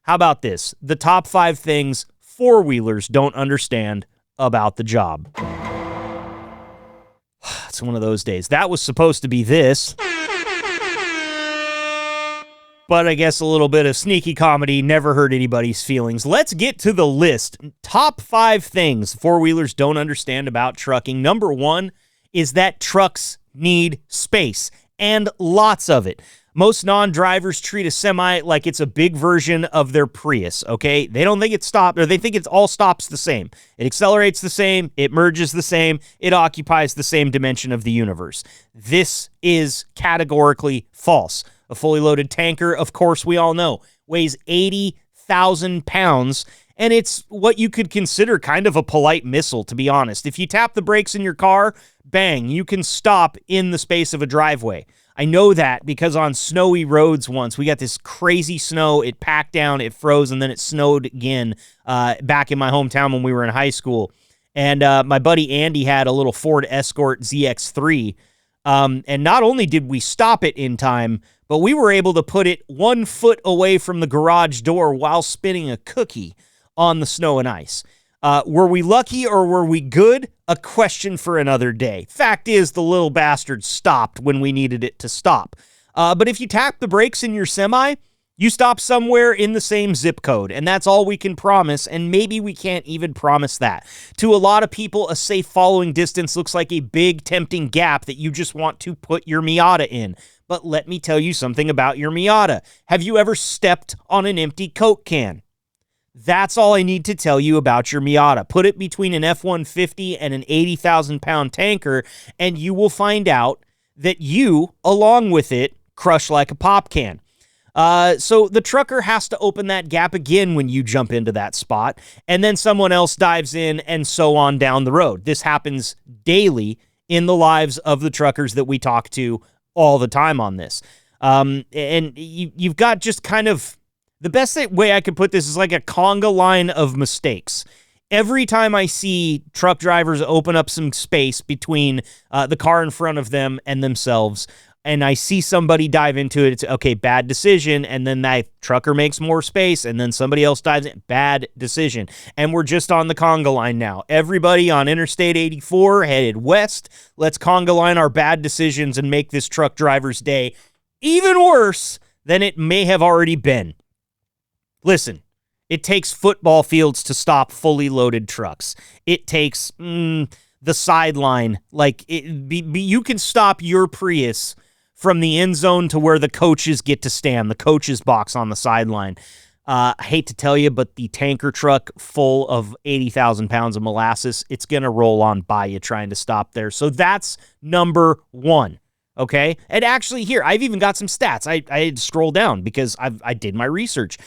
How about this? The top 5 things four-wheelers don't understand about the job. It's one of those days. That was supposed to be this. But I guess a little bit of sneaky comedy never hurt anybody's feelings. Let's get to the list. Top 5 things four-wheelers don't understand about trucking. Number 1 is that trucks need space, and lots of it. Most non-drivers treat a semi like it's a big version of their Prius, okay? They don't think it stops, or they think it all stops the same. It accelerates the same, it merges the same, it occupies the same dimension of the universe. This is categorically false. A fully loaded tanker, of course, we all know, weighs 80,000 pounds, and it's what you could consider kind of a polite missile, to be honest. If you tap the brakes in your car, bang, you can stop in the space of a driveway. I know that because on snowy roads once, we got this crazy snow, it packed down, it froze, and then it snowed again back in my hometown when we were in high school. And my buddy Andy had a little Ford Escort ZX3, and not only did we stop it in time, but we were able to put it 1 foot away from the garage door while spinning a cookie on the snow and ice. Were we lucky or were we good? A question for another day. Fact is, the little bastard stopped when we needed it to stop. But if you tap the brakes in your semi, you stop somewhere in the same zip code, and that's all we can promise, and maybe we can't even promise that. To a lot of people, a safe following distance looks like a big, tempting gap that you just want to put your Miata in. But let me tell you something about your Miata. Have you ever stepped on an empty Coke can? That's all I need to tell you about your Miata. Put it between an F-150 and an 80,000-pound tanker, and you will find out that you, along with it, crush like a pop can. So the trucker has to open that gap again when you jump into that spot, and then someone else dives in, and so on down the road. This happens daily in the lives of the truckers that we talk to all the time on this. And you've got just kind of... The best way I could put this is like a conga line of mistakes. Every time I see truck drivers open up some space between the car in front of them and themselves, and I see somebody dive into it, it's, okay, bad decision, and then that trucker makes more space, and then somebody else dives in, bad decision. And we're just on the conga line now. Everybody on Interstate 84 headed west, let's conga line our bad decisions and make this truck driver's day even worse than it may have already been. Listen, it takes football fields to stop fully loaded trucks. It takes the sideline. Like, you can stop your Prius from the end zone to where the coaches get to stand, the coaches box on the sideline. I hate to tell you, but the tanker truck full of 80,000 pounds of molasses, it's going to roll on by you trying to stop there. So that's number 1. Okay? And actually, here, I've even got some stats. I had to scroll down because I did my research.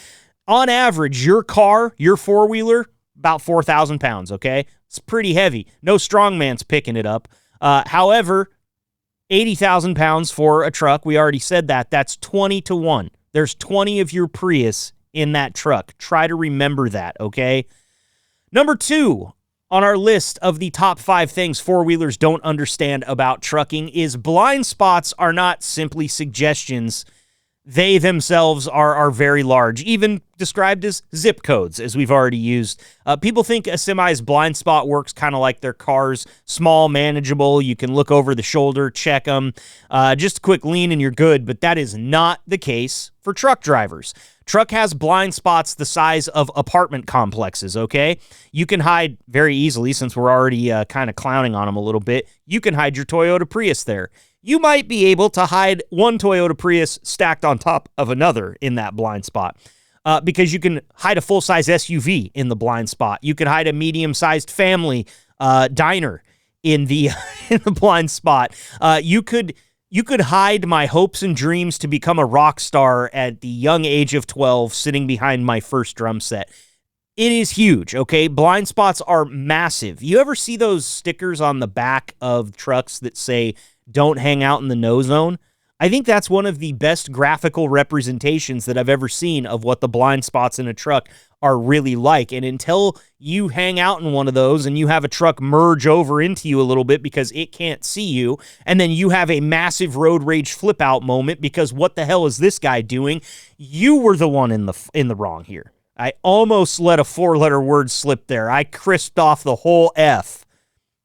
On average, your car, your four-wheeler, about 4,000 pounds, okay? It's pretty heavy. No strongman's picking it up. However, 80,000 pounds for a truck, we already said that. That's 20 to 1. There's 20 of your Prius in that truck. Try to remember that, okay? Number 2 on our list of the top 5 things four-wheelers don't understand about trucking is blind spots are not simply suggestions. They themselves are very large, even described as zip codes, as we've already used. People think a semi's blind spot works kind of like their car's, small, manageable. You can look over the shoulder, check them. Just a quick lean and you're good, but that is not the case for truck drivers. Truck has blind spots the size of apartment complexes, okay? You can hide very easily, since we're already kind of clowning on them a little bit, you can hide your Toyota Prius there. You might be able to hide one Toyota Prius stacked on top of another in that blind spot because you can hide a full-size SUV in the blind spot. You could hide a medium-sized family diner in the in the blind spot. You could hide my hopes and dreams to become a rock star at the young age of 12 sitting behind my first drum set. It is huge, okay? Blind spots are massive. You ever see those stickers on the back of trucks that say, "Don't hang out in the no zone"? I think that's one of the best graphical representations that I've ever seen of what the blind spots in a truck are really like. And until you hang out in one of those and you have a truck merge over into you a little bit because it can't see you, and then you have a massive road rage flip out moment because what the hell is this guy doing? You were the one in the wrong here. I almost let a 4-letter word slip there. I crisped off the whole F.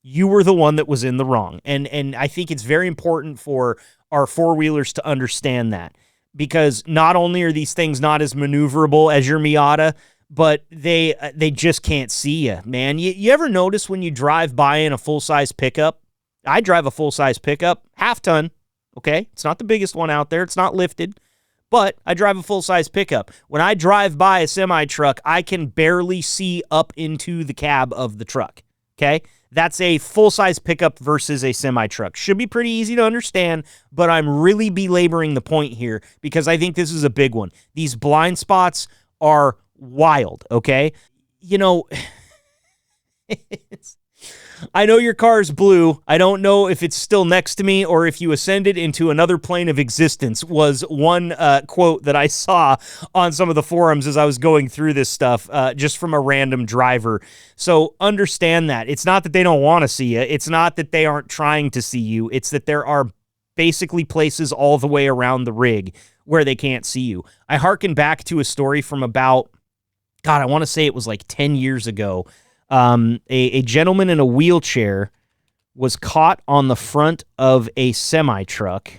You were the one that was in the wrong. And I think it's very important for our four-wheelers to understand that, because not only are these things not as maneuverable as your Miata, but they just can't see you, man. You ever notice when you drive by in a full-size pickup? I drive a full-size pickup, half-ton, okay? It's not the biggest one out there. It's not lifted, but I drive a full-size pickup. When I drive by a semi-truck, I can barely see up into the cab of the truck, okay? That's a full-size pickup versus a semi-truck. Should be pretty easy to understand, but I'm really belaboring the point here because I think this is a big one. These blind spots are wild, okay? You know, I know your car's blue. I don't know if it's still next to me or if you ascended into another plane of existence, was one quote that I saw on some of the forums as I was going through this stuff, just from a random driver. So understand that. It's not that they don't want to see you. It's not that they aren't trying to see you. It's that there are basically places all the way around the rig where they can't see you. I hearken back to a story from about, God, I want to say it was like 10 years ago. A gentleman in a wheelchair was caught on the front of a semi-truck,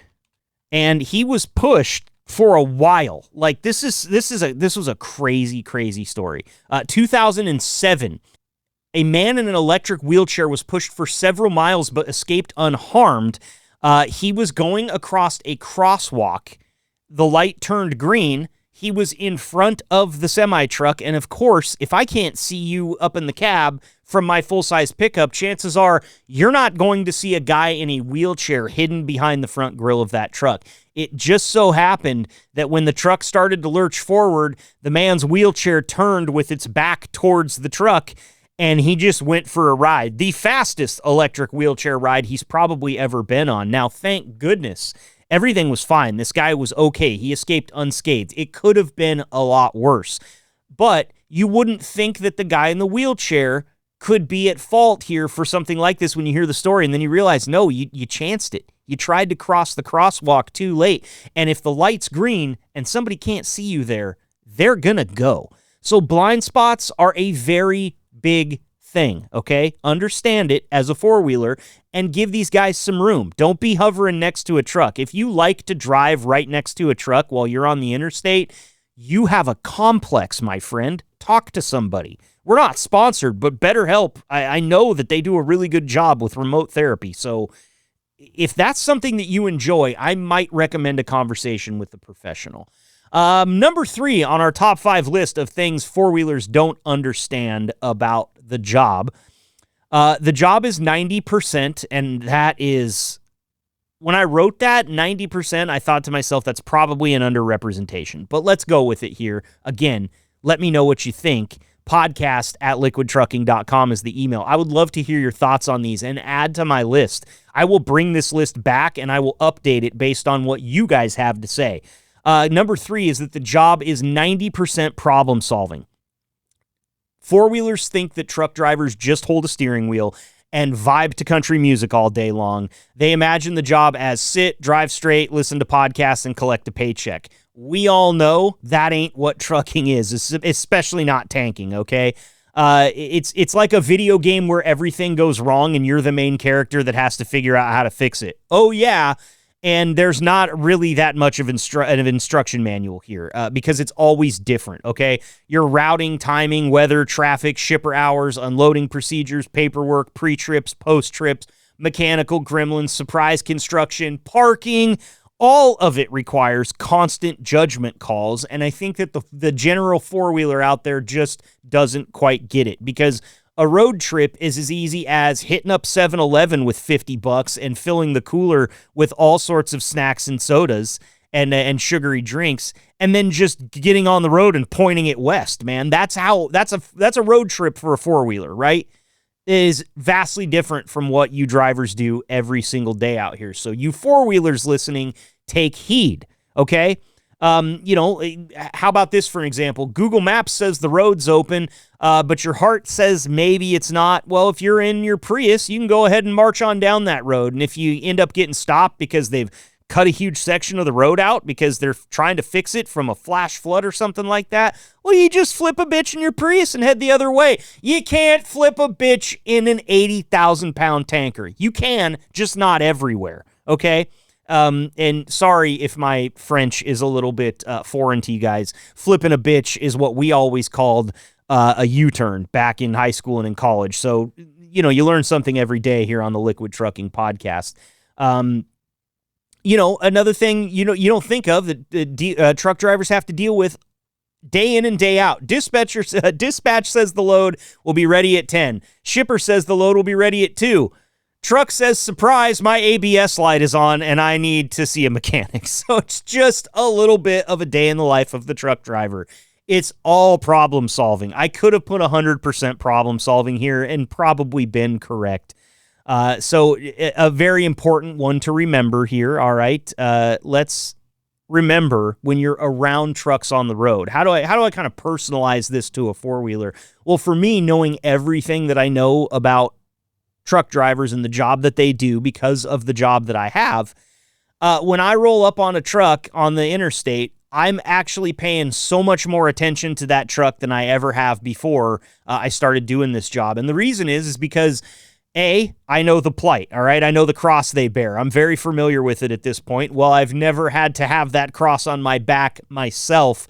and he was pushed for a while. Like, this was a crazy, crazy story. 2007, a man in an electric wheelchair was pushed for several miles but escaped unharmed. He was going across a crosswalk. The light turned green. He was in front of the semi-truck, and of course, if I can't see you up in the cab from my full-size pickup, chances are you're not going to see a guy in a wheelchair hidden behind the front grille of that truck. It just so happened that when the truck started to lurch forward, the man's wheelchair turned with its back towards the truck, and he just went for a ride. The fastest electric wheelchair ride he's probably ever been on. Now, thank goodness, everything was fine. This guy was okay. He escaped unscathed. It could have been a lot worse. But you wouldn't think that the guy in the wheelchair could be at fault here for something like this when you hear the story, and then you realize, no, you chanced it. You tried to cross the crosswalk too late, and if the light's green and somebody can't see you there, they're gonna go. So blind spots are a very big thing, okay? Understand it as a four-wheeler and give these guys some room. Don't be hovering next to a truck. If you like to drive right next to a truck while you're on the interstate, you have a complex, my friend. Talk to somebody. We're not sponsored, but BetterHelp, I know that they do a really good job with remote therapy. So if that's something that you enjoy, I might recommend a conversation with a professional. Number 3 on our top 5 list of things four-wheelers don't understand about the job. The job is 90%, and that is, when I wrote that, 90%, I thought to myself, that's probably an underrepresentation. But let's go with it here. Again, let me know what you think. podcast@liquidtrucking.com is the email. I would love to hear your thoughts on these and add to my list. I will bring this list back, and I will update it based on what you guys have to say. Number 3 is that the job is 90% problem solving. Four-wheelers think that truck drivers just hold a steering wheel and vibe to country music all day long. They imagine the job as sit, drive straight, listen to podcasts, and collect a paycheck. We all know that ain't what trucking is, especially not tanking, okay? It's like a video game where everything goes wrong and you're the main character that has to figure out how to fix it. Oh, yeah. And there's not really that much of an instruction manual here because it's always different, okay? Your routing, timing, weather, traffic, shipper hours, unloading procedures, paperwork, pre-trips, post-trips, mechanical gremlins, surprise construction, parking, all of it requires constant judgment calls, and I think that the general four-wheeler out there just doesn't quite get it because a road trip is as easy as hitting up 7-Eleven with $50 and filling the cooler with all sorts of snacks and sodas and sugary drinks, and then just getting on the road and pointing it west, man. That's a road trip for a four-wheeler, right? It is vastly different from what you drivers do every single day out here. So you four-wheelers listening, take heed, okay? How about this for an example? Google Maps says the road's open, but your heart says maybe it's not. Well, if you're in your Prius, you can go ahead and march on down that road. And if you end up getting stopped because they've cut a huge section of the road out because they're trying to fix it from a flash flood or something like that, well, you just flip a bitch in your Prius and head the other way. You can't flip a bitch in an 80,000-pound tanker. You can, just not everywhere, okay? And sorry if my French is a little bit foreign to you guys. Flipping a bitch is what we always called a U-turn back in high school and in college. So, you learn something every day here on the Liquid Trucking Podcast. Another thing, you don't think of that truck drivers have to deal with day in and day out. Dispatch says the load will be ready at 10. Shipper says the load will be ready at 2. Truck says, surprise, my ABS light is on and I need to see a mechanic. So it's just a little bit of a day in the life of the truck driver. It's all problem solving. I could have put 100% problem solving here and probably been correct. So a very important one to remember here. All right. Let's remember when you're around trucks on the road. How do I kind of personalize this to a four-wheeler? Well, for me, knowing everything that I know about truck drivers and the job that they do because of the job that I have, when I roll up on a truck on the interstate, I'm actually paying so much more attention to that truck than I ever have before I started doing this job. And the reason is because I know the plight, all right? I know the cross they bear. I'm very familiar with it at this point. Well, I've never had to have that cross on my back myself.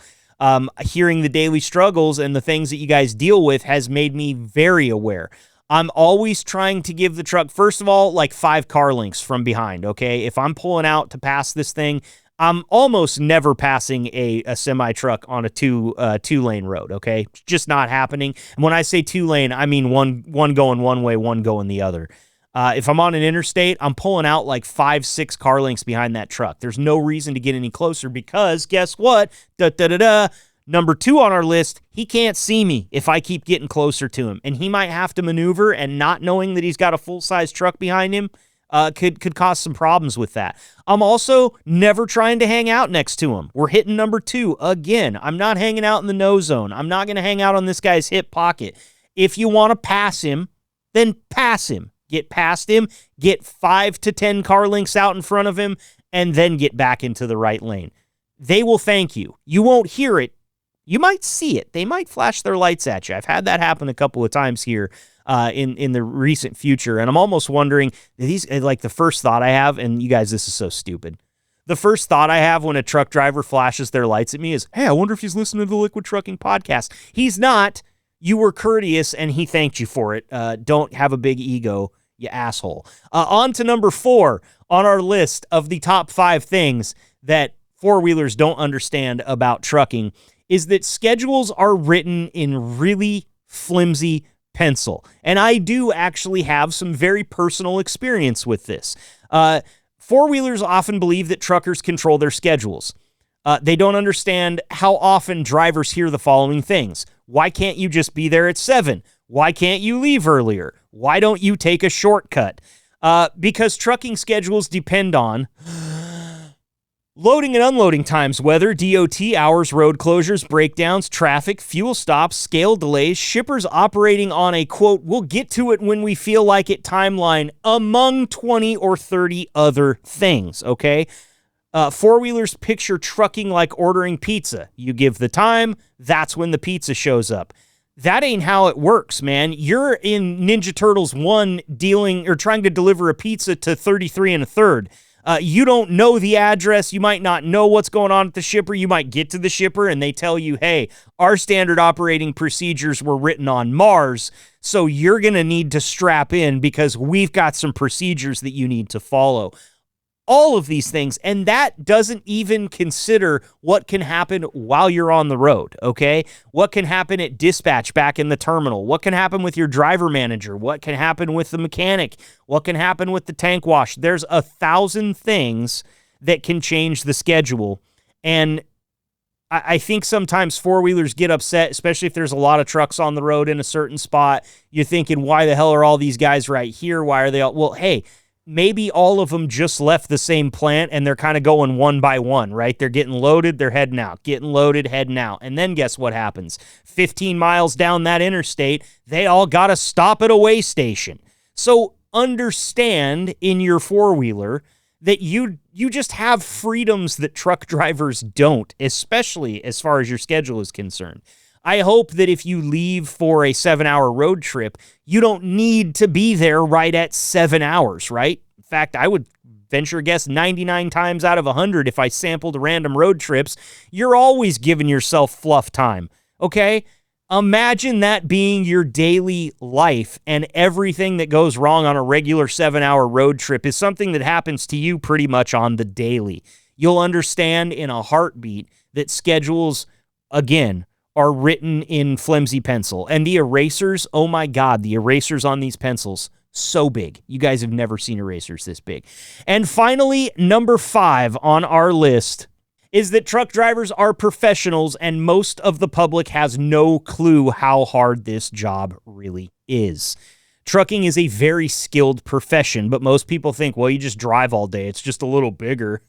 Hearing the daily struggles and the things that you guys deal with has made me very aware. I'm always trying to give the truck, first of all, like 5 car lengths from behind, okay? If I'm pulling out to pass this thing, I'm almost never passing a semi-truck on a two-lane road, okay? It's just not happening. And when I say 2-lane, I mean one going one way, one going the other. If I'm on an interstate, I'm pulling out like 5-6 car lengths behind that truck. There's no reason to get any closer because guess what? Number 2 on our list, he can't see me if I keep getting closer to him. And he might have to maneuver, and not knowing that he's got a full-size truck behind him could cause some problems with that. I'm also never trying to hang out next to him. We're hitting number 2 again. I'm not hanging out in the no zone. I'm not going to hang out on this guy's hip pocket. If you want to pass him, then pass him. Get past him, get 5 to 10 car lengths out in front of him, and then get back into the right lane. They will thank you. You won't hear it. You might see it. They might flash their lights at you. I've had that happen a couple of times here in the recent future, and I'm almost wondering, these like the first thought I have, and you guys, this is so stupid. The first thought I have when a truck driver flashes their lights at me is, hey, I wonder if he's listening to the Liquid Trucking Podcast. He's not. You were courteous, and he thanked you for it. Don't have a big ego, you asshole. On to number 4 on our list of the top 5 things that four-wheelers don't understand about trucking is that schedules are written in really flimsy pencil. And I do actually have some very personal experience with this. Four-wheelers often believe that truckers control their schedules. They don't understand how often drivers hear the following things. Why can't you just be there at 7? Why can't you leave earlier? Why don't you take a shortcut? Because trucking schedules depend on loading and unloading times, weather, DOT, hours, road closures, breakdowns, traffic, fuel stops, scale delays, shippers operating on a, quote, we'll get to it when we feel like it timeline, among 20 or 30 other things, okay? Four-wheelers picture trucking like ordering pizza. You give the time, that's when the pizza shows up. That ain't how it works, man. You're in Ninja Turtles 1 dealing or trying to deliver a pizza to 33 1/3. You don't know the address. You might not know what's going on at the shipper. You might get to the shipper and they tell you, hey, our standard operating procedures were written on Mars, so you're going to need to strap in because we've got some procedures that you need to follow. All of these things, and that doesn't even consider what can happen while you're on the road, okay? What can happen at dispatch back in the terminal? What can happen with your driver manager? What can happen with the mechanic? What can happen with the tank wash? There's 1,000 things that can change the schedule, and I think sometimes four-wheelers get upset, especially if there's a lot of trucks on the road in a certain spot. You're thinking, why the hell are all these guys right here? Why are they all... Well, hey, maybe all of them just left the same plant and they're kind of going one by one, right? They're getting loaded, they're heading out, getting loaded, heading out. And then guess what happens? 15 miles down that interstate, they all got to stop at a way station. So understand in your four-wheeler that you just have freedoms that truck drivers don't, especially as far as your schedule is concerned. I hope that if you leave for a 7-hour road trip, you don't need to be there right at 7 hours, right? In fact, I would venture a guess 99 times out of 100, if I sampled random road trips, you're always giving yourself fluff time, okay? Imagine that being your daily life, and everything that goes wrong on a regular 7-hour road trip is something that happens to you pretty much on the daily. You'll understand in a heartbeat that schedules, again, are written in flimsy pencil. And the erasers, oh my God, the erasers on these pencils, so big. You guys have never seen erasers this big. And finally, number 5 on our list is that truck drivers are professionals and most of the public has no clue how hard this job really is. Trucking is a very skilled profession, but most people think, well, you just drive all day. It's just a little bigger.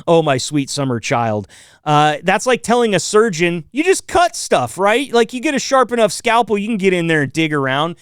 Oh, my sweet summer child. That's like telling a surgeon, you just cut stuff, right? Like you get a sharp enough scalpel, you can get in there and dig around.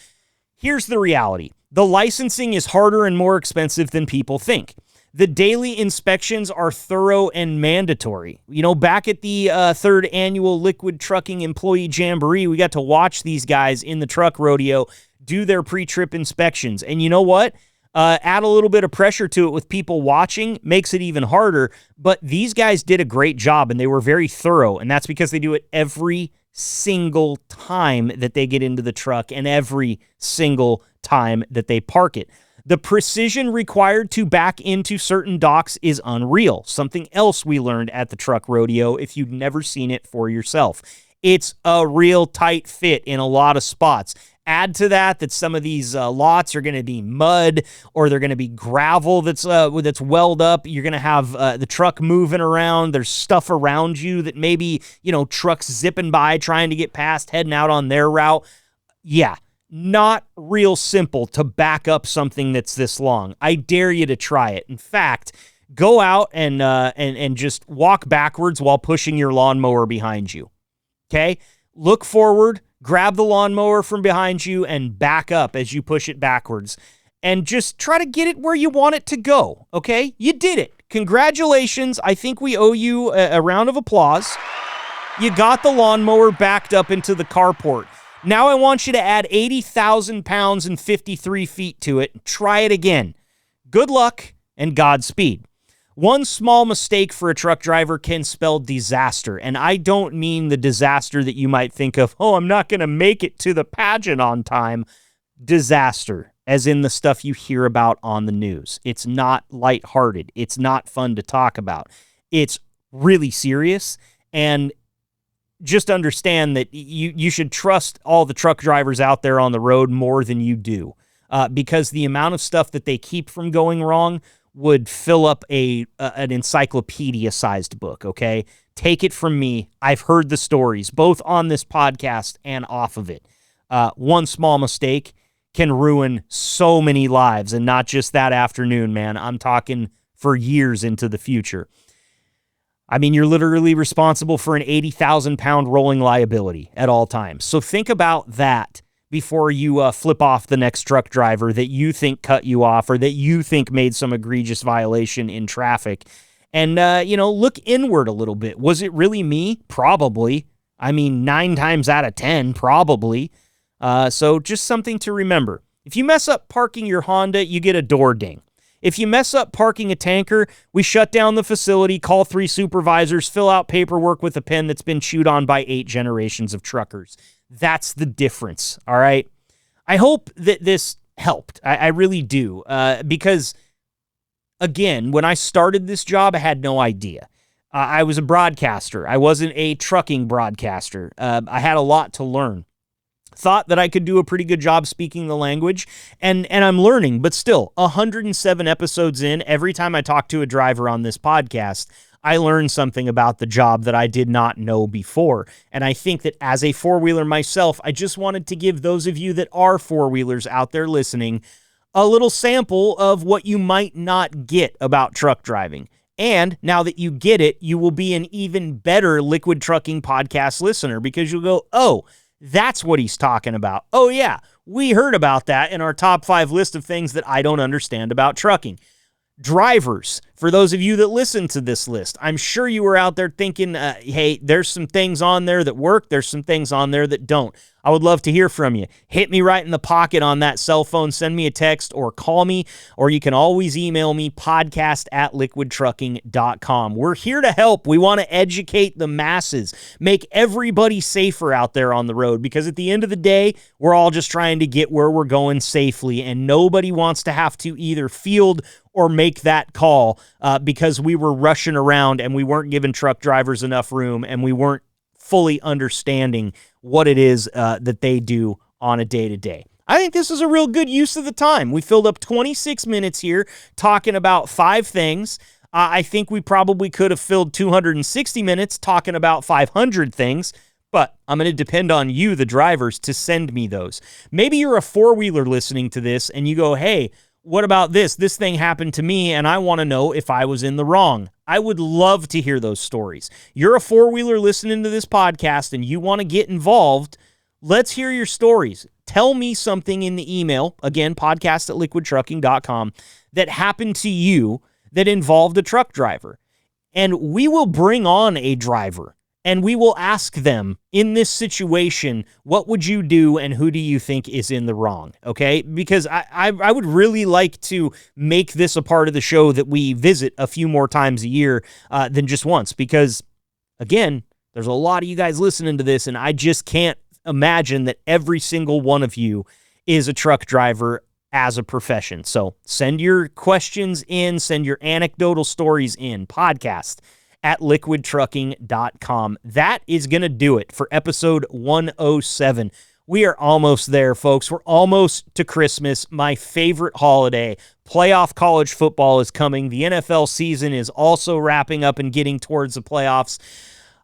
Here's the reality. The licensing is harder and more expensive than people think. The daily inspections are thorough and mandatory. You know, back at the 3rd annual Liquid Trucking Employee Jamboree, we got to watch these guys in the truck rodeo do their pre-trip inspections. And you know what? Add a little bit of pressure to it with people watching, makes it even harder. But these guys did a great job, and they were very thorough. And that's because they do it every single time that they get into the truck and every single time that they park it. The precision required to back into certain docks is unreal. Something else we learned at the truck rodeo if you've never seen it for yourself. It's a real tight fit in a lot of spots. Add to that some of these lots are going to be mud or they're going to be gravel that's welled up. You're going to have the truck moving around. There's stuff around you that maybe, trucks zipping by trying to get past, heading out on their route. Yeah, not real simple to back up something that's this long. I dare you to try it. In fact, go out and just walk backwards while pushing your lawnmower behind you. Okay? Look forward. Grab the lawnmower from behind you and back up as you push it backwards. And just try to get it where you want it to go, okay? You did it. Congratulations. I think we owe you a round of applause. You got the lawnmower backed up into the carport. Now I want you to add 80,000 pounds and 53 feet to it. Try it again. Good luck and Godspeed. One small mistake for a truck driver can spell disaster, and I don't mean the disaster that you might think of, oh, I'm not going to make it to the pageant on time. Disaster, as in the stuff you hear about on the news. It's not lighthearted. It's not fun to talk about. It's really serious, and just understand that you should trust all the truck drivers out there on the road more than you do, because the amount of stuff that they keep from going wrong would fill up an encyclopedia-sized book, okay? Take it from me. I've heard the stories, both on this podcast and off of it. One small mistake can ruin so many lives, and not just that afternoon, man. I'm talking for years into the future. I mean, you're literally responsible for an 80,000-pound rolling liability at all times. So think about that before you flip off the next truck driver that you think cut you off or that you think made some egregious violation in traffic. And, look inward a little bit. Was it really me? Probably. I mean, 9 times out of 10, probably. So just something to remember. If you mess up parking your Honda, you get a door ding. If you mess up parking a tanker, we shut down the facility, call 3 supervisors, fill out paperwork with a pen that's been chewed on by 8 generations of truckers. That's the difference, all right? I hope that this helped. I really do, because, again, when I started this job, I had no idea. I was a broadcaster. I wasn't a trucking broadcaster. I had a lot to learn. Thought that I could do a pretty good job speaking the language, and I'm learning, but still, 107 episodes in, every time I talk to a driver on this podcast, I learned something about the job that I did not know before. And I think that as a four-wheeler myself, I just wanted to give those of you that are four-wheelers out there listening a little sample of what you might not get about truck driving. And now that you get it, you will be an even better Liquid Trucking podcast listener because you'll go, oh, that's what he's talking about. Oh, yeah, we heard about that in our top 5 list of things that I don't understand about trucking. Drivers, for those of you that listen to this list, I'm sure you were out there thinking, hey, there's some things on there that work. There's some things on there that don't. I would love to hear from you. Hit me right in the pocket on that cell phone. Send me a text or call me, or you can always email me, podcast@liquidtrucking.com. We're here to help. We want to educate the masses, make everybody safer out there on the road, because at the end of the day, we're all just trying to get where we're going safely, and nobody wants to have to either field or make that call because we were rushing around and we weren't giving truck drivers enough room and we weren't fully understanding what it is that they do on a day-to-day. I think this is a real good use of the time. We filled up 26 minutes here talking about 5 things. I think we probably could have filled 260 minutes talking about 500 things, but I'm going to depend on you, the drivers, to send me those. Maybe you're a four-wheeler listening to this and you go, hey, what about this? This thing happened to me, and I want to know if I was in the wrong. I would love to hear those stories. You're a four-wheeler listening to this podcast, and you want to get involved. Let's hear your stories. Tell me something in the email, again, podcast@liquidtrucking.com, that happened to you that involved a truck driver. And we will bring on a driver, and we will ask them, in this situation, what would you do and who do you think is in the wrong, okay? Because I would really like to make this a part of the show that we visit a few more times a year than just once, because, again, there's a lot of you guys listening to this, and I just can't imagine that every single one of you is a truck driver as a profession. So send your questions in, send your anecdotal stories in, podcast@liquidtrucking.com. That is going to do it for episode 107. We are almost there, folks. We're almost to Christmas, my favorite holiday. Playoff college football is coming. The NFL season is also wrapping up and getting towards the playoffs.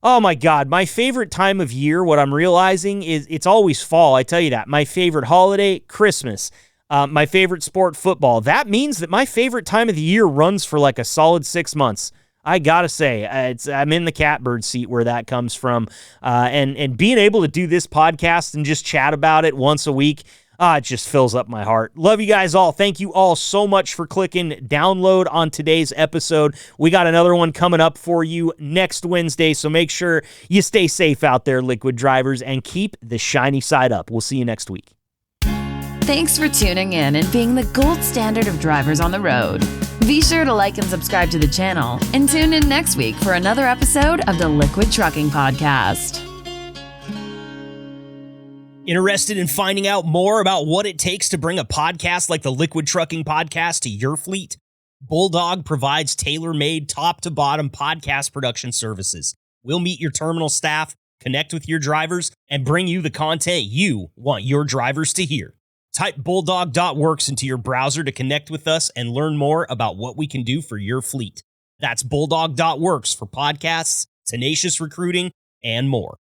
Oh my God, my favorite time of year, what I'm realizing is it's always fall. I tell you that. My favorite holiday, Christmas. My favorite sport, football. That means that my favorite time of the year runs for like a solid 6 months. I gotta say, I'm in the catbird seat where that comes from. And being able to do this podcast and just chat about it once a week, it just fills up my heart. Love you guys all. Thank you all so much for clicking download on today's episode. We got another one coming up for you next Wednesday, so make sure you stay safe out there, Liquid drivers, and keep the shiny side up. We'll see you next week. Thanks for tuning in and being the gold standard of drivers on the road. Be sure to like and subscribe to the channel and tune in next week for another episode of the Liquid Trucking Podcast. Interested in finding out more about what it takes to bring a podcast like the Liquid Trucking Podcast to your fleet? Bulldog provides tailor-made top-to-bottom podcast production services. We'll meet your terminal staff, connect with your drivers, and bring you the content you want your drivers to hear. Type bulldog.works into your browser to connect with us and learn more about what we can do for your fleet. That's bulldog.works for podcasts, tenacious recruiting, and more.